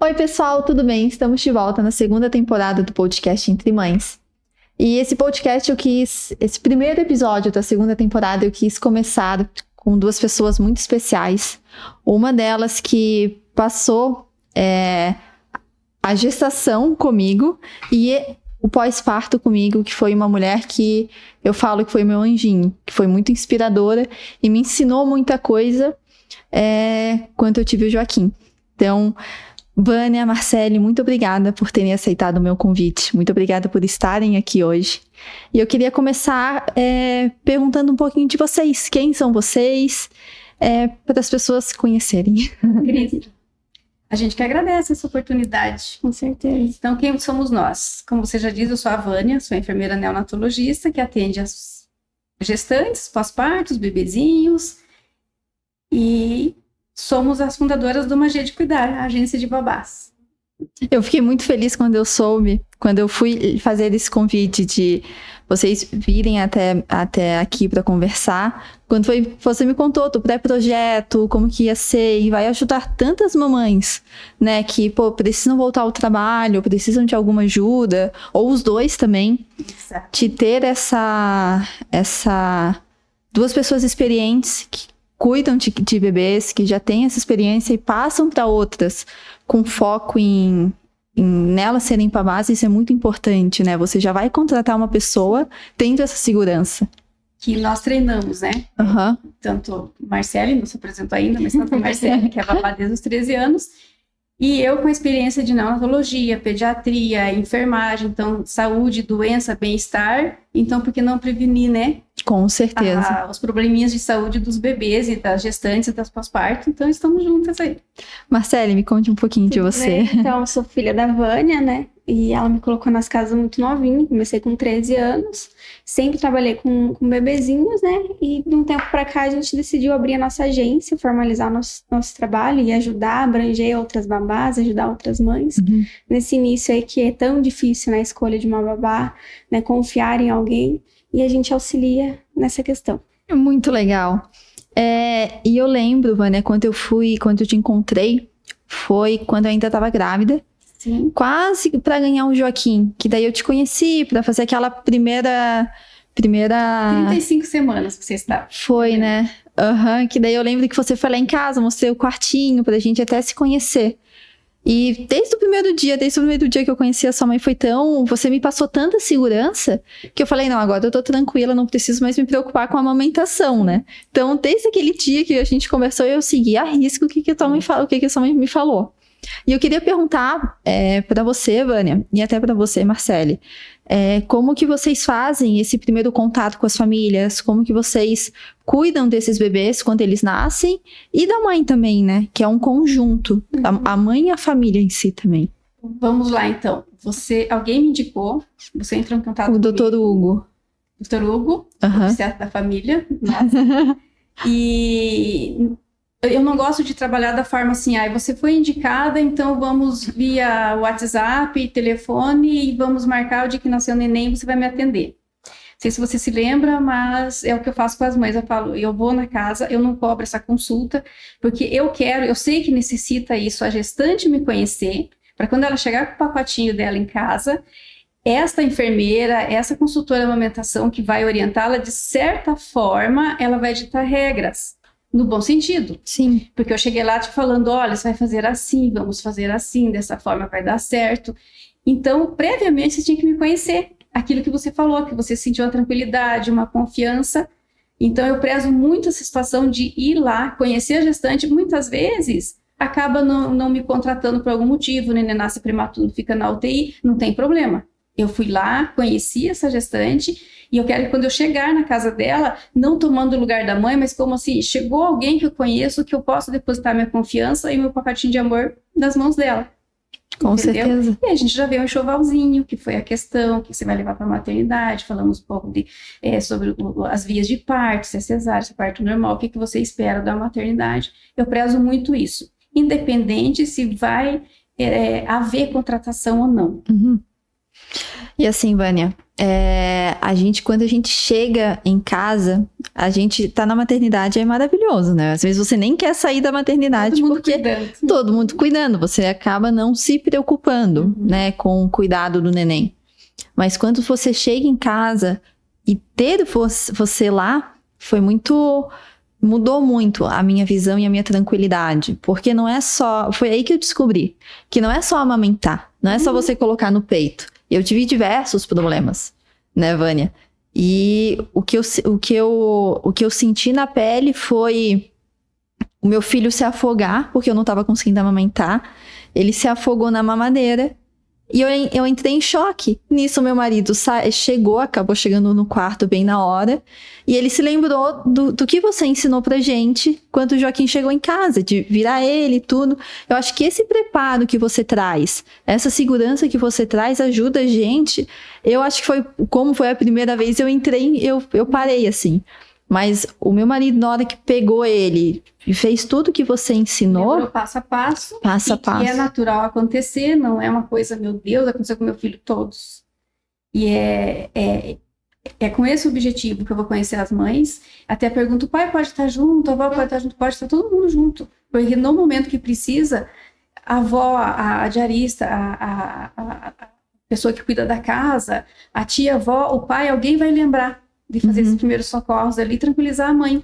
Oi, pessoal, tudo bem? Estamos de volta na segunda temporada do podcast Entre Mães. E esse podcast esse primeiro episódio da segunda temporada eu quis começar com duas pessoas muito especiais. Uma delas que passou a gestação comigo e o pós-parto comigo, que foi uma mulher que eu falo que foi meu anjinho, que foi muito inspiradora e me ensinou muita coisa quando eu tive o Joaquim. Então, Vânia, Marcele, muito obrigada por terem aceitado o meu convite. Muito obrigada por estarem aqui hoje. E eu queria começar perguntando um pouquinho de vocês. Quem são vocês? Para as pessoas se conhecerem. Cris, a gente que agradece essa oportunidade. Com certeza. Então, quem somos nós? Como você já disse, eu sou a Vânia, sou enfermeira neonatologista que atende as gestantes, pós-partos, bebezinhos. E somos as fundadoras do Magia de Cuidar, a agência de babás. Eu fiquei muito feliz quando eu soube, quando eu fui fazer esse convite de vocês virem até aqui para conversar. Quando você me contou do pré-projeto, como que ia ser, e vai ajudar tantas mamães, né, que, precisam voltar ao trabalho, precisam de alguma ajuda, ou os dois também. Exato. De ter duas pessoas experientes que cuidam de bebês, que já têm essa experiência e passam para outras com foco em nelas serem babás. Isso é muito importante, né? Você já vai contratar uma pessoa tendo essa segurança. Que nós treinamos, né? Uhum. Tanto Marcele, não se apresentou ainda, mas tanto a Marcele, que é babá desde os 13 anos, e eu com a experiência de neonatologia, pediatria, enfermagem, então saúde, doença, bem-estar. Então, por que não prevenir, né? Com certeza. Os probleminhas de saúde dos bebês e das gestantes e das pós-parto. Então, estamos juntas aí. Marcele, me conte um pouquinho de você. Então, eu sou filha da Vânia, né? E ela me colocou nas casas muito novinha. Comecei com 13 anos. Sempre trabalhei com bebezinhos, né? E de um tempo pra cá, a gente decidiu abrir a nossa agência, formalizar nosso trabalho e ajudar, abranger outras babás, ajudar outras mães. Uhum. Nesse início aí que é tão difícil, né? A escolha de uma babá, né? Confiar em alguém. E a gente auxilia nessa questão. Muito legal. E eu lembro, Vânia, quando eu te encontrei, foi quando eu ainda estava grávida. Sim. Quase para ganhar o Joaquim, que daí eu te conheci para fazer aquela primeira 35 semanas que você estava. Foi, né? Que daí eu lembro que você foi lá em casa, mostrei o quartinho pra gente até se conhecer. E desde o primeiro dia que eu conheci a sua mãe, você me passou tanta segurança que eu falei, não, agora eu tô tranquila, não preciso mais me preocupar com a amamentação, né? Então, desde aquele dia que a gente conversou, eu segui a risco o que a sua mãe me falou. E eu queria perguntar para você, Vânia, e até para você, Marcele, como que vocês fazem esse primeiro contato com as famílias? Como que vocês cuidam desses bebês quando eles nascem? E da mãe também, né? Que é um conjunto. Uhum. A mãe e a família em si também. Vamos lá, então. Alguém me indicou, você entrou em contato O Dr. Hugo. Dr. Hugo, obstetra da família. E eu não gosto de trabalhar da forma assim, você foi indicada, então vamos via WhatsApp, telefone, e vamos marcar o dia que nasceu o neném, você vai me atender. Não sei se você se lembra, mas é o que eu faço com as mães. Eu falo, eu vou na casa, eu não cobro essa consulta, porque eu sei que necessita isso, a gestante me conhecer, para quando ela chegar com o pacotinho dela em casa, esta enfermeira, essa consultora de amamentação que vai orientá-la, de certa forma, ela vai ditar regras. No bom sentido. Sim. Porque eu cheguei lá te falando, olha, você vai fazer assim, vamos fazer assim, dessa forma vai dar certo. Então, previamente, você tinha que me conhecer. Aquilo que você falou, que você sentiu uma tranquilidade, uma confiança. Então, eu prezo muito essa situação de ir lá, conhecer a gestante. Muitas vezes, acaba não me contratando por algum motivo, o neném nasce prematuro, fica na UTI, não tem problema. Eu fui lá, conheci essa gestante, e eu quero que quando eu chegar na casa dela, não tomando o lugar da mãe, mas como assim, chegou alguém que eu conheço, que eu posso depositar minha confiança e meu pacotinho de amor nas mãos dela. Com Entendeu? certeza. E a gente já vê um enxovalzinho, que foi a questão, que você vai levar para a maternidade, falamos um pouco sobre as vias de parto, se é cesárea, se é parto normal, o que você espera da maternidade. Eu prezo muito isso, independente se vai haver contratação ou não. Uhum. E assim, Vânia, quando a gente chega em casa, a gente tá na maternidade, é maravilhoso, né? Às vezes você nem quer sair da maternidade porque todo mundo cuidando, você acaba não se preocupando, né, com o cuidado do neném. Mas quando você chega em casa e ter você lá, mudou muito a minha visão e a minha tranquilidade, porque foi aí que eu descobri que não é só amamentar, não é só você colocar no peito. Eu tive diversos problemas, né, Vânia? E o que eu senti na pele foi o meu filho se afogar, porque eu não estava conseguindo amamentar. Ele se afogou na mamadeira e eu entrei em choque. Nisso, meu marido acabou chegando no quarto bem na hora. E ele se lembrou do que você ensinou pra gente quando o Joaquim chegou em casa, de virar ele e tudo. Eu acho que esse preparo que você traz, essa segurança que você traz, ajuda a gente. Eu acho que como foi a primeira vez, eu parei assim. Mas o meu marido, na hora que pegou ele e fez tudo que você ensinou... Lembrou passo a passo. Que é natural acontecer, não é uma coisa, meu Deus, aconteceu com meu filho todos. E é com esse objetivo que eu vou conhecer as mães. Até pergunto, o pai pode estar junto, a avó pode estar junto, pode estar todo mundo junto. Porque no momento que precisa, a avó, a diarista, a pessoa que cuida da casa, a tia, a avó, o pai, alguém vai lembrar de fazer esses primeiros socorros ali, tranquilizar a mãe.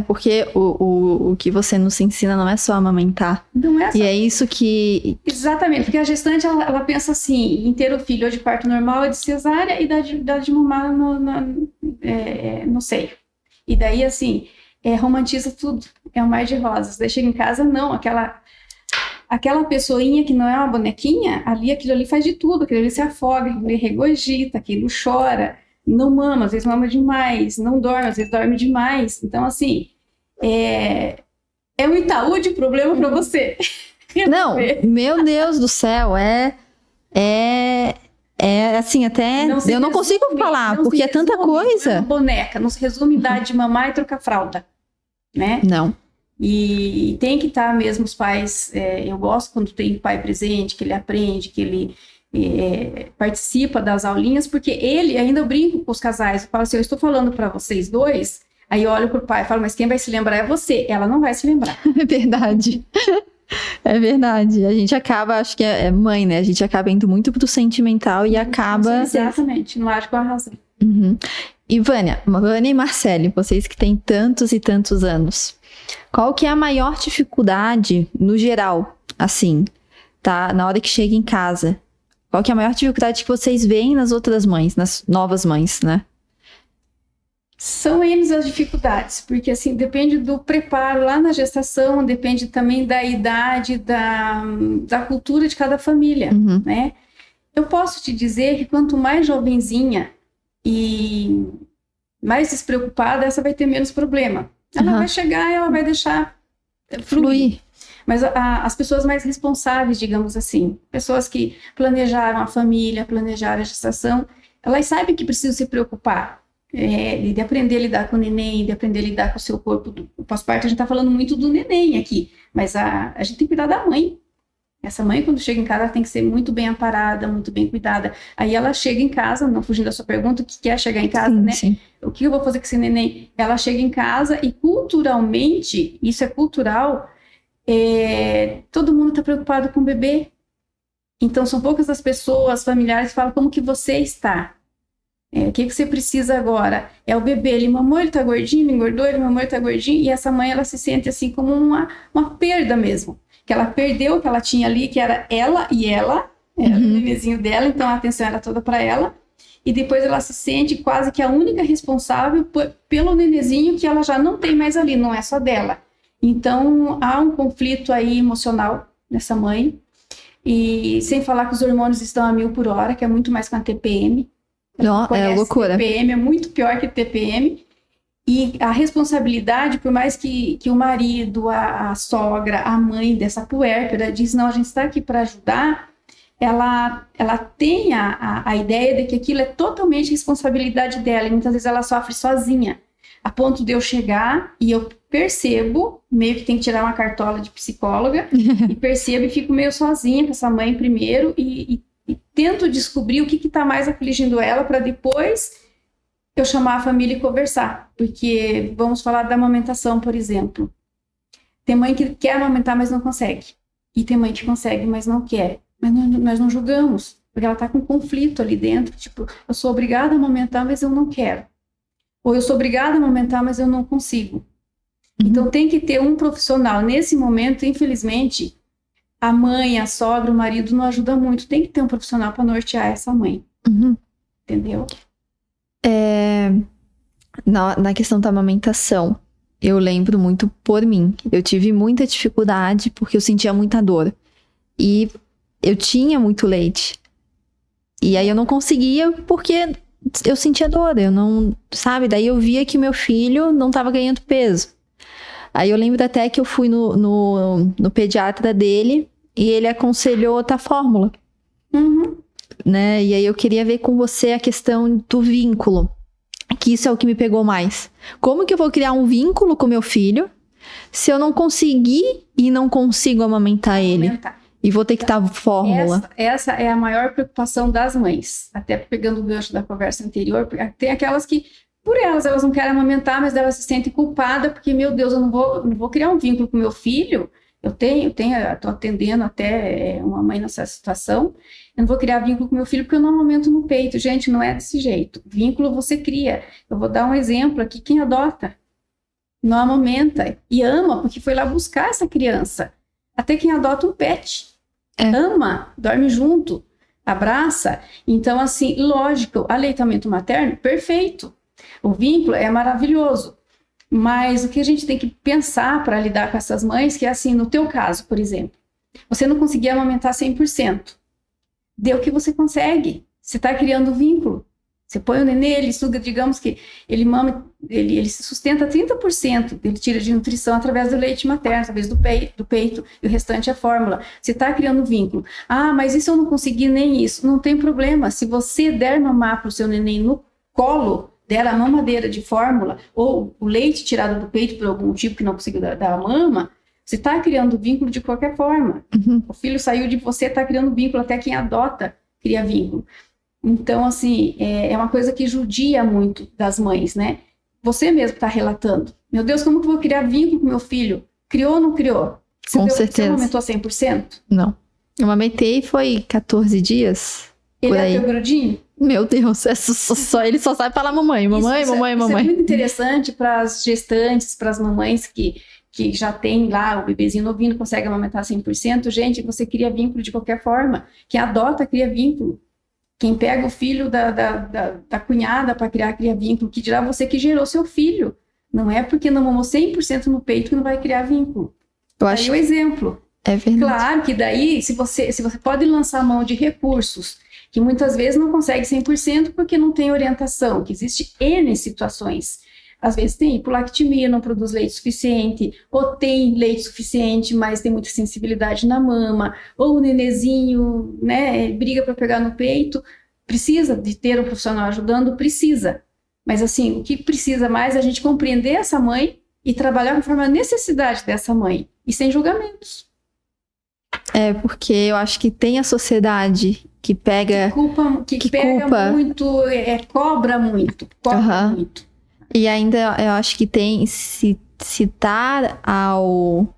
Porque o que você nos ensina não é só amamentar. Não é só. E é isso que... Exatamente, porque a gestante, ela pensa assim, em ter o filho ou de parto normal ou de cesárea e dar de mamar no seio. E daí, assim, romantiza tudo, é um mar de rosas. Daí chega em casa, não, aquela pessoinha que não é uma bonequinha, aquilo ali faz de tudo, aquilo ali se afoga, aquilo ali regurgita, aquilo chora, não mama, às vezes mama demais, não dorme, às vezes dorme demais. Então, assim, é um Itaú de problema para você. Não, meu Deus do céu, assim, até eu não consigo falar, porque é tanta coisa. Não é uma boneca, não se resume em dar de mamar e trocar fralda, né? Não. E tem que estar mesmo os pais, eu gosto quando tem pai presente, que ele aprende, que ele participa das aulinhas, porque eu brinco com os casais, eu falo assim, eu estou falando para vocês dois, aí eu olho pro pai e falo, mas quem vai se lembrar é você, ela não vai se lembrar. É verdade. É verdade. A gente acaba, acho que é mãe, né? A gente acaba indo muito pro sentimental e acaba... Exatamente, não acho que é uma razão. E Vânia e Marcele, vocês que têm tantos e tantos anos, qual que é a maior dificuldade, no geral, assim, tá? Na hora que chega em casa, qual que é a maior dificuldade que vocês veem nas outras mães, nas novas mães, né? São eles as dificuldades, porque assim, depende do preparo lá na gestação, depende também da idade, da cultura de cada família, né? Eu posso te dizer que quanto mais jovenzinha e mais despreocupada, essa vai ter menos problema. Ela vai chegar e ela vai deixar fluir. Mas as pessoas mais responsáveis, digamos assim, pessoas que planejaram a família, planejaram a gestação, elas sabem que precisam se preocupar. De aprender a lidar com o neném, de aprender a lidar com o seu corpo. O pós-parto, a gente está falando muito do neném aqui, mas a gente tem que cuidar da mãe. Essa mãe, quando chega em casa, ela tem que ser muito bem amparada, muito bem cuidada. Aí ela chega em casa, não fugindo da sua pergunta, o que é chegar em casa, né? Sim. O que eu vou fazer com esse neném? Ela chega em casa e culturalmente, isso é cultural, todo mundo está preocupado com o bebê. Então, são poucas as pessoas, familiares, que falam como que você está. O que você precisa agora? É o bebê, ele mamou, ele tá gordinho, ele engordou, ele mamou, ele tá gordinho, e essa mãe, ela se sente assim como uma perda mesmo, que ela perdeu o que ela tinha ali, que era ela e ela, era o bebezinho dela, então a atenção era toda para ela, e depois ela se sente quase que a única responsável pelo nenenzinho que ela já não tem mais ali, não é só dela. Então há um conflito aí emocional nessa mãe, e sem falar que os hormônios estão a 1000 por hora, que é muito mais que uma TPM. Não, é loucura. TPM é muito pior que TPM. E a responsabilidade, por mais que o marido, a sogra, a mãe dessa puérpera diz, não, a gente está aqui para ajudar, ela tem a ideia de que aquilo é totalmente responsabilidade dela. E muitas vezes ela sofre sozinha, a ponto de eu chegar e eu percebo, meio que tem que tirar uma cartola de psicóloga, e percebo e fico meio sozinha com essa mãe primeiro, e tento descobrir o que está mais afligindo ela para depois eu chamar a família e conversar. Porque vamos falar da amamentação, por exemplo. Tem mãe que quer amamentar, mas não consegue. E tem mãe que consegue, mas não quer. Mas nós não julgamos, porque ela está com conflito ali dentro. Tipo, eu sou obrigada a amamentar, mas eu não quero. Ou eu sou obrigada a amamentar, mas eu não consigo. Então tem que ter um profissional. Nesse momento, infelizmente, a mãe, a sogra, o marido não ajuda muito. Tem que ter um profissional para nortear essa mãe. Entendeu? Na questão da amamentação, eu lembro muito por mim. Eu tive muita dificuldade porque eu sentia muita dor. E eu tinha muito leite. E aí eu não conseguia porque eu sentia dor. Eu não, sabe? Daí eu via que meu filho não estava ganhando peso. Aí eu lembro até que eu fui no pediatra dele e ele aconselhou outra fórmula. Né? E aí eu queria ver com você a questão do vínculo. Que isso é o que me pegou mais. Como que eu vou criar um vínculo com meu filho se eu não conseguir e não consigo amamentar ele? E vou ter que dar fórmula. Essa é a maior preocupação das mães. Até pegando o gancho da conversa anterior, tem aquelas que, por elas não querem amamentar, mas elas se sentem culpadas, porque, meu Deus, eu não vou criar um vínculo com meu filho. Eu tô atendendo até uma mãe nessa situação. Eu não vou criar vínculo com meu filho porque eu não amamento no peito. Gente, não é desse jeito. Vínculo você cria. Eu vou dar um exemplo aqui. Quem adota não amamenta e ama porque foi lá buscar essa criança. Até quem adota um pet. Ama, dorme junto, abraça. Então, assim, lógico, aleitamento materno, perfeito. O vínculo é maravilhoso. Mas o que a gente tem que pensar para lidar com essas mães, que é assim, no teu caso, por exemplo, você não conseguia amamentar 100%. Dê o que você consegue. Você está criando vínculo. Você põe o nenê, ele suga, digamos que ele mama, ele se sustenta 30%, ele tira de nutrição através do leite materno, através do peito, e o restante é fórmula. Você está criando vínculo. Ah, mas isso eu não consegui nem isso. Não tem problema. Se você der mamar para o seu neném no colo, der a mamadeira de fórmula, ou o leite tirado do peito por algum motivo que não conseguiu dar a mama, você está criando vínculo de qualquer forma. O filho saiu de você, está criando vínculo, até quem adota cria vínculo. Então, assim, é uma coisa que judia muito das mães, né? Você mesmo está relatando. Meu Deus, como que eu vou criar vínculo com meu filho? Criou ou não criou? Com certeza. Você amamentou 100%? Não. Eu amamentei foi 14 dias. Ele é teu grudinho? Meu Deus, ele só sabe falar mamãe. Isso é muito interessante para as gestantes, para as mamães que já tem lá o bebezinho novinho, não consegue amamentar 100%. Gente, você cria vínculo de qualquer forma. Quem adota, cria vínculo. Quem pega o filho da cunhada para cria vínculo, que dirá você que gerou seu filho. Não é porque não mamou 100% no peito que não vai criar vínculo. Eu acho. Aí o exemplo. É verdade. Claro que daí, se você pode lançar mão de recursos, que muitas vezes não consegue 100% porque não tem orientação, que existe N situações. Às vezes tem hipolactemia, não produz leite suficiente, ou tem leite suficiente, mas tem muita sensibilidade na mama, ou o nenezinho, né, briga para pegar no peito. Precisa de ter um profissional ajudando? Precisa. Mas assim, o que precisa mais é a gente compreender essa mãe e trabalhar conforme a necessidade dessa mãe, e sem julgamentos. Porque eu acho que tem a sociedade que pega... Que pega muito, cobra muito. Muito. E ainda eu acho que tem citar ao...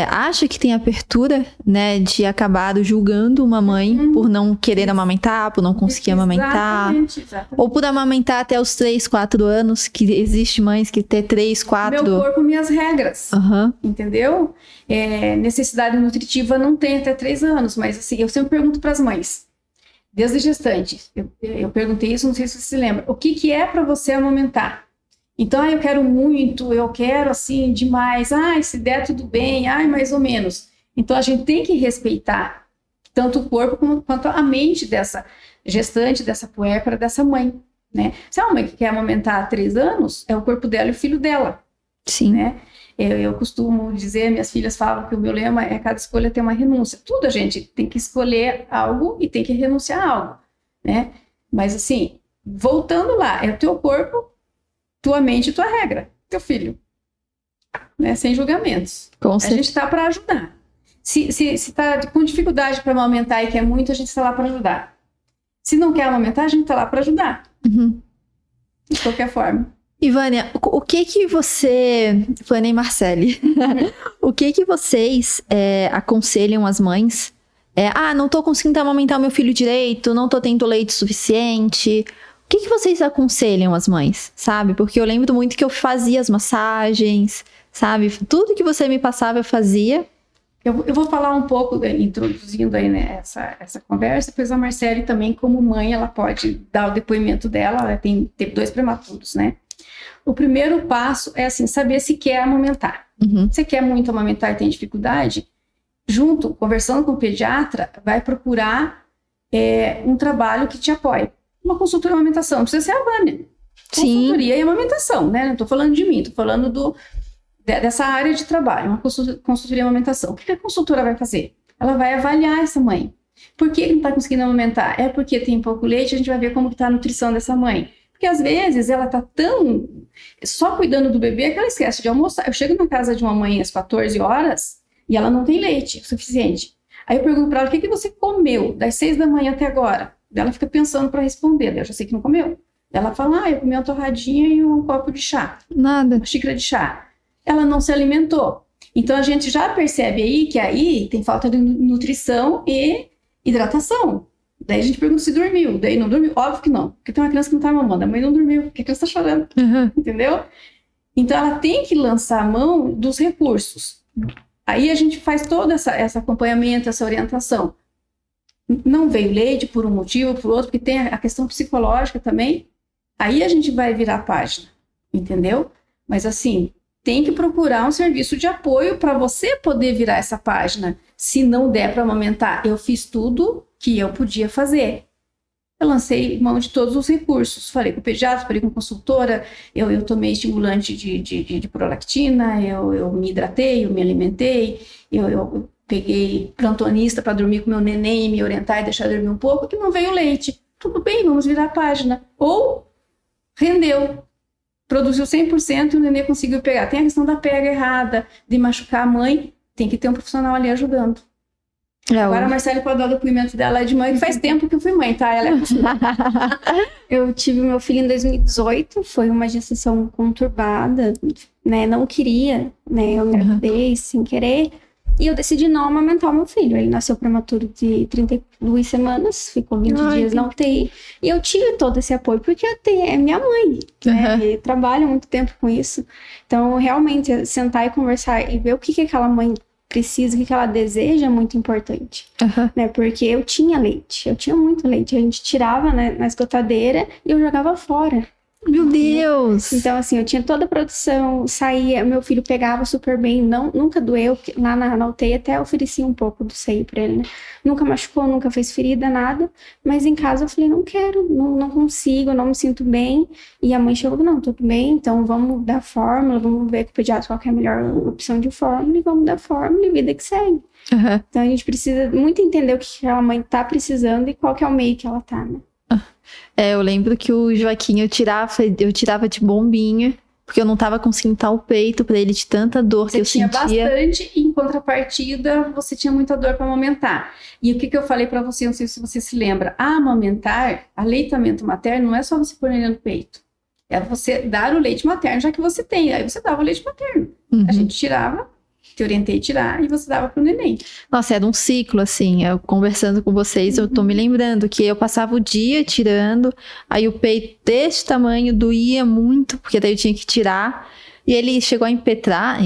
acha que tem abertura, né, de acabar julgando uma mãe por não querer amamentar, por não conseguir amamentar. Exatamente. Ou por amamentar até os 3, 4 anos, que existe mães que tem 3, 4... Meu corpo, minhas regras. Entendeu? Necessidade nutritiva não tem até 3 anos, mas assim, eu sempre pergunto para as mães, desde gestante, eu perguntei isso, não sei se você se lembra, o que é para você amamentar? Então, eu quero muito, eu quero assim, demais, se der tudo bem, mais ou menos. Então, a gente tem que respeitar tanto o corpo quanto a mente dessa gestante, dessa puérpera, dessa mãe, né? Se é uma mãe que quer amamentar há 3 anos, é o corpo dela e o filho dela. Sim. Né? Eu costumo dizer, minhas filhas falam que o meu lema é cada escolha tem uma renúncia. Tudo a gente tem que escolher algo e tem que renunciar a algo, né? Mas assim, voltando lá, é o teu corpo, tua mente e tua regra, teu filho, né? Sem julgamentos. Com certeza. A gente está para ajudar. Se tá com dificuldade para amamentar e quer muito, a gente está lá para ajudar. Se não quer amamentar, a gente está lá para ajudar. Uhum. De qualquer forma. E Vânia, o que que você... Vânia e Marcele, o que que vocês aconselham as mães? Não tô conseguindo amamentar o meu filho direito, não tô tendo leite suficiente. O que que vocês aconselham as mães, sabe? Porque eu lembro muito que eu fazia as massagens, sabe? Tudo que você me passava eu fazia. Eu vou falar um pouco, introduzindo aí, né, essa conversa, depois a Marcele também, como mãe, ela pode dar o depoimento dela, ela teve 2 prematuros, né? O primeiro passo é, assim, saber se quer amamentar. Uhum. Se quer muito amamentar e tem dificuldade, conversando com o pediatra, vai procurar um trabalho que te apoie. Uma consultoria de amamentação, não precisa ser a Vânia. Consultoria e amamentação, né? Não estou falando de mim, estou falando dessa área de trabalho, uma consultoria de amamentação. O que a consultora vai fazer? Ela vai avaliar essa mãe. Por que não está conseguindo amamentar? É porque tem pouco leite, a gente vai ver como está a nutrição dessa mãe. Porque às vezes ela está tão só cuidando do bebê que ela esquece de almoçar. Eu chego na casa de uma mãe às 14 horas e ela não tem leite suficiente. Aí eu pergunto para ela, o que você comeu das 6 da manhã até agora? Ela fica pensando para responder, eu já sei que não comeu. Ela fala, eu comi uma torradinha e um copo de chá. Nada. Uma xícara de chá. Ela não se alimentou. Então a gente já percebe aí que aí tem falta de nutrição e hidratação. Daí a gente pergunta se dormiu. Daí não dormiu? Óbvio que não. Porque tem uma criança que não tá mamando. A mãe não dormiu, porque a criança tá chorando. Uhum. Entendeu? Então ela tem que lançar a mão dos recursos. Aí a gente faz todo esse acompanhamento, essa orientação. Não veio leite por um motivo, por outro, porque tem a questão psicológica também. Aí a gente vai virar a página. Entendeu? Mas assim, tem que procurar um serviço de apoio para você poder virar essa página. Se não der para amamentar, eu fiz tudo que eu podia fazer. Eu lancei mão de todos os recursos. Falei com o pediatra, falei com a consultora, eu tomei estimulante de prolactina, eu me hidratei, eu me alimentei, eu peguei plantonista para dormir com meu neném e me orientar e deixar dormir um pouco, que não veio leite. Tudo bem, vamos virar a página. Ou rendeu. Produziu 100% e o neném conseguiu pegar. Tem a questão da pega errada, de machucar a mãe, tem que ter um profissional ali ajudando. Agora a Marcele pode dar o depoimento dela de mãe, que faz tempo que eu fui mãe, tá? Ela Eu tive meu filho em 2018, foi uma gestação conturbada, né? Não queria, né? Eu engravidei sem querer. E eu decidi não amamentar o meu filho. Ele nasceu prematuro de 32 semanas, ficou 20 dias na UTI. E eu tive todo esse apoio, porque é minha mãe, né? E trabalho há muito tempo com isso. Então, realmente, sentar e conversar e ver o que aquela mãe precisa, o que ela deseja é muito importante. Né? Porque eu tinha leite, eu tinha muito leite. A gente tirava, né, na esgotadeira e eu jogava fora. Meu Deus! Então, assim, eu tinha toda a produção, saía, meu filho pegava super bem, nunca doeu, lá na UTI até oferecia um pouco do seio pra ele, né? Nunca machucou, nunca fez ferida, nada, mas em casa eu falei, não quero, não consigo, não me sinto bem, e a mãe chegou, não, tudo bem, então vamos dar fórmula, vamos ver com o pediatra qual que é a melhor opção de fórmula, e vamos dar fórmula e vida que segue. Então a gente precisa muito entender o que a mãe tá precisando e qual que é o meio que ela tá, né? Eu lembro que o Joaquim eu tirava de bombinha, porque eu não tava conseguindo estar o peito pra ele de tanta dor que eu sentia. Você tinha bastante, e em contrapartida, você tinha muita dor para amamentar. E o que eu falei para você, não sei se você se lembra, amamentar, aleitamento materno, não é só você pôr ele no peito. É você dar o leite materno, já que você tem. Aí você dava o leite materno. A gente tirava, te orientei a tirar, e você dava pro neném. Nossa, era um ciclo, assim, eu conversando com vocês, eu tô me lembrando que eu passava o dia tirando, aí o peito desse tamanho doía muito, porque daí eu tinha que tirar, e ele chegou a empedrar,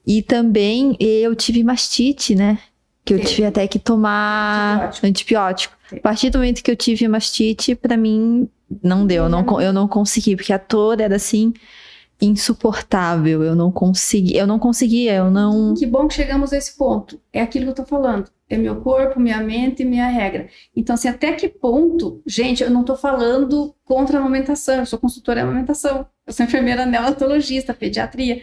e também eu tive mastite, né, que eu tive até que tomar antibiótico. A partir do momento que eu tive mastite, pra mim, não deu, eu não consegui, porque a dor era assim... insuportável, eu não conseguia. Que bom que chegamos a esse ponto. É aquilo que eu tô falando. É meu corpo, minha mente e minha regra. Então, assim, até que ponto... Gente, eu não tô falando contra a amamentação, eu sou consultora em amamentação, eu sou enfermeira neonatologista, pediatria.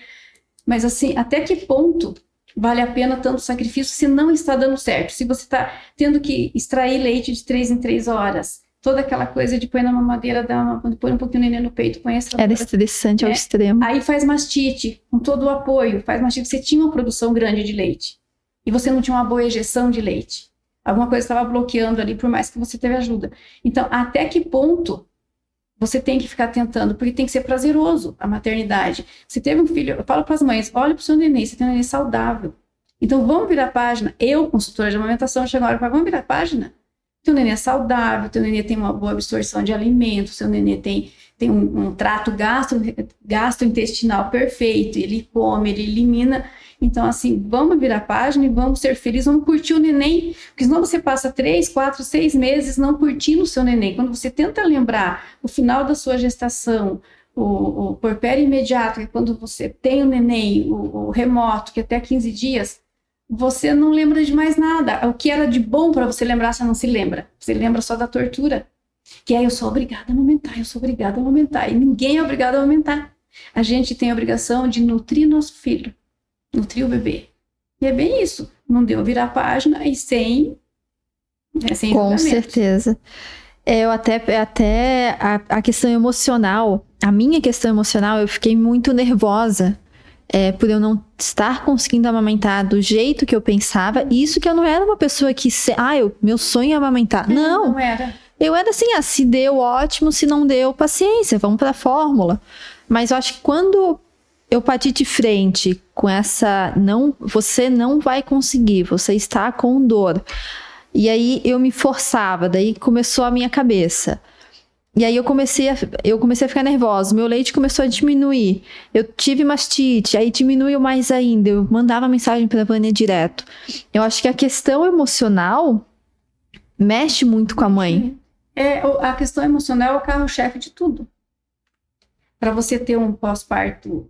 Mas, assim, até que ponto vale a pena tanto sacrifício se não está dando certo? Se você está tendo que extrair leite de 3 em 3 horas, toda aquela coisa de pôr na mamadeira, põe um pouquinho o neném no peito, põe essa... Era estressante ao extremo. Aí faz mastite, com todo o apoio, faz mastite, você tinha uma produção grande de leite, e você não tinha uma boa ejeção de leite. Alguma coisa estava bloqueando ali, por mais que você teve ajuda. Então, até que ponto você tem que ficar tentando? Porque tem que ser prazeroso a maternidade. Se teve um filho, eu falo para as mães, olha para o seu neném, você tem um neném saudável. Então, vamos virar a página. Eu, consultora de amamentação, chego a hora e falo, vamos virar a página. Teu neném é saudável, teu neném tem uma boa absorção de alimentos, seu neném tem um trato gastrointestinal perfeito, ele come, ele elimina. Então, assim, vamos virar a página e vamos ser felizes, vamos curtir o neném, porque senão você passa 3, 4, 6 meses não curtindo o seu neném. Quando você tenta lembrar o final da sua gestação, o puerpério imediato, que é quando você tem o neném, o remoto, que é até 15 dias, você não lembra de mais nada. O que era de bom para você lembrar, você não se lembra. Você lembra só da tortura. Que é, eu sou obrigada a amamentar, eu sou obrigada a amamentar. E ninguém é obrigado a amamentar. A gente tem a obrigação de nutrir nosso filho, nutrir o bebê. E é bem isso. Não deu virar a página e sem Com certeza. Eu até a questão emocional, a minha questão emocional, eu fiquei muito nervosa por eu não estar conseguindo amamentar do jeito que eu pensava. Isso que eu não era uma pessoa que... meu sonho é amamentar. Não era. Eu era assim, se deu, ótimo. Se não deu, paciência, vamos pra fórmula. Mas eu acho que quando eu bati de frente com essa... você não vai conseguir, você está com dor. E aí eu me forçava, daí começou a minha cabeça. E aí eu comecei a ficar nervosa, meu leite começou a diminuir. Eu tive mastite, aí diminuiu mais ainda. Eu mandava mensagem para a Vânia direto. Eu acho que a questão emocional mexe muito com a mãe. A questão emocional é o carro-chefe de tudo. Para você ter um pós-parto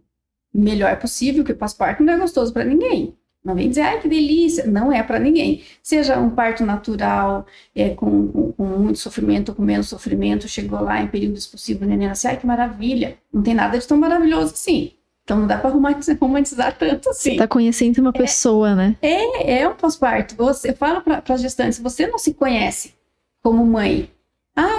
melhor possível, que o pós-parto não é gostoso para ninguém. Não vem dizer, ai, que delícia. Não é para ninguém. Seja um parto natural, com muito sofrimento ou com menos sofrimento, chegou lá em períodos possíveis, o neném nasce, ai, que maravilha. Não tem nada de tão maravilhoso assim. Então não dá para romantizar tanto assim. Você tá conhecendo uma pessoa, né? É um pós-parto. Você fala para as gestantes, você não se conhece como mãe.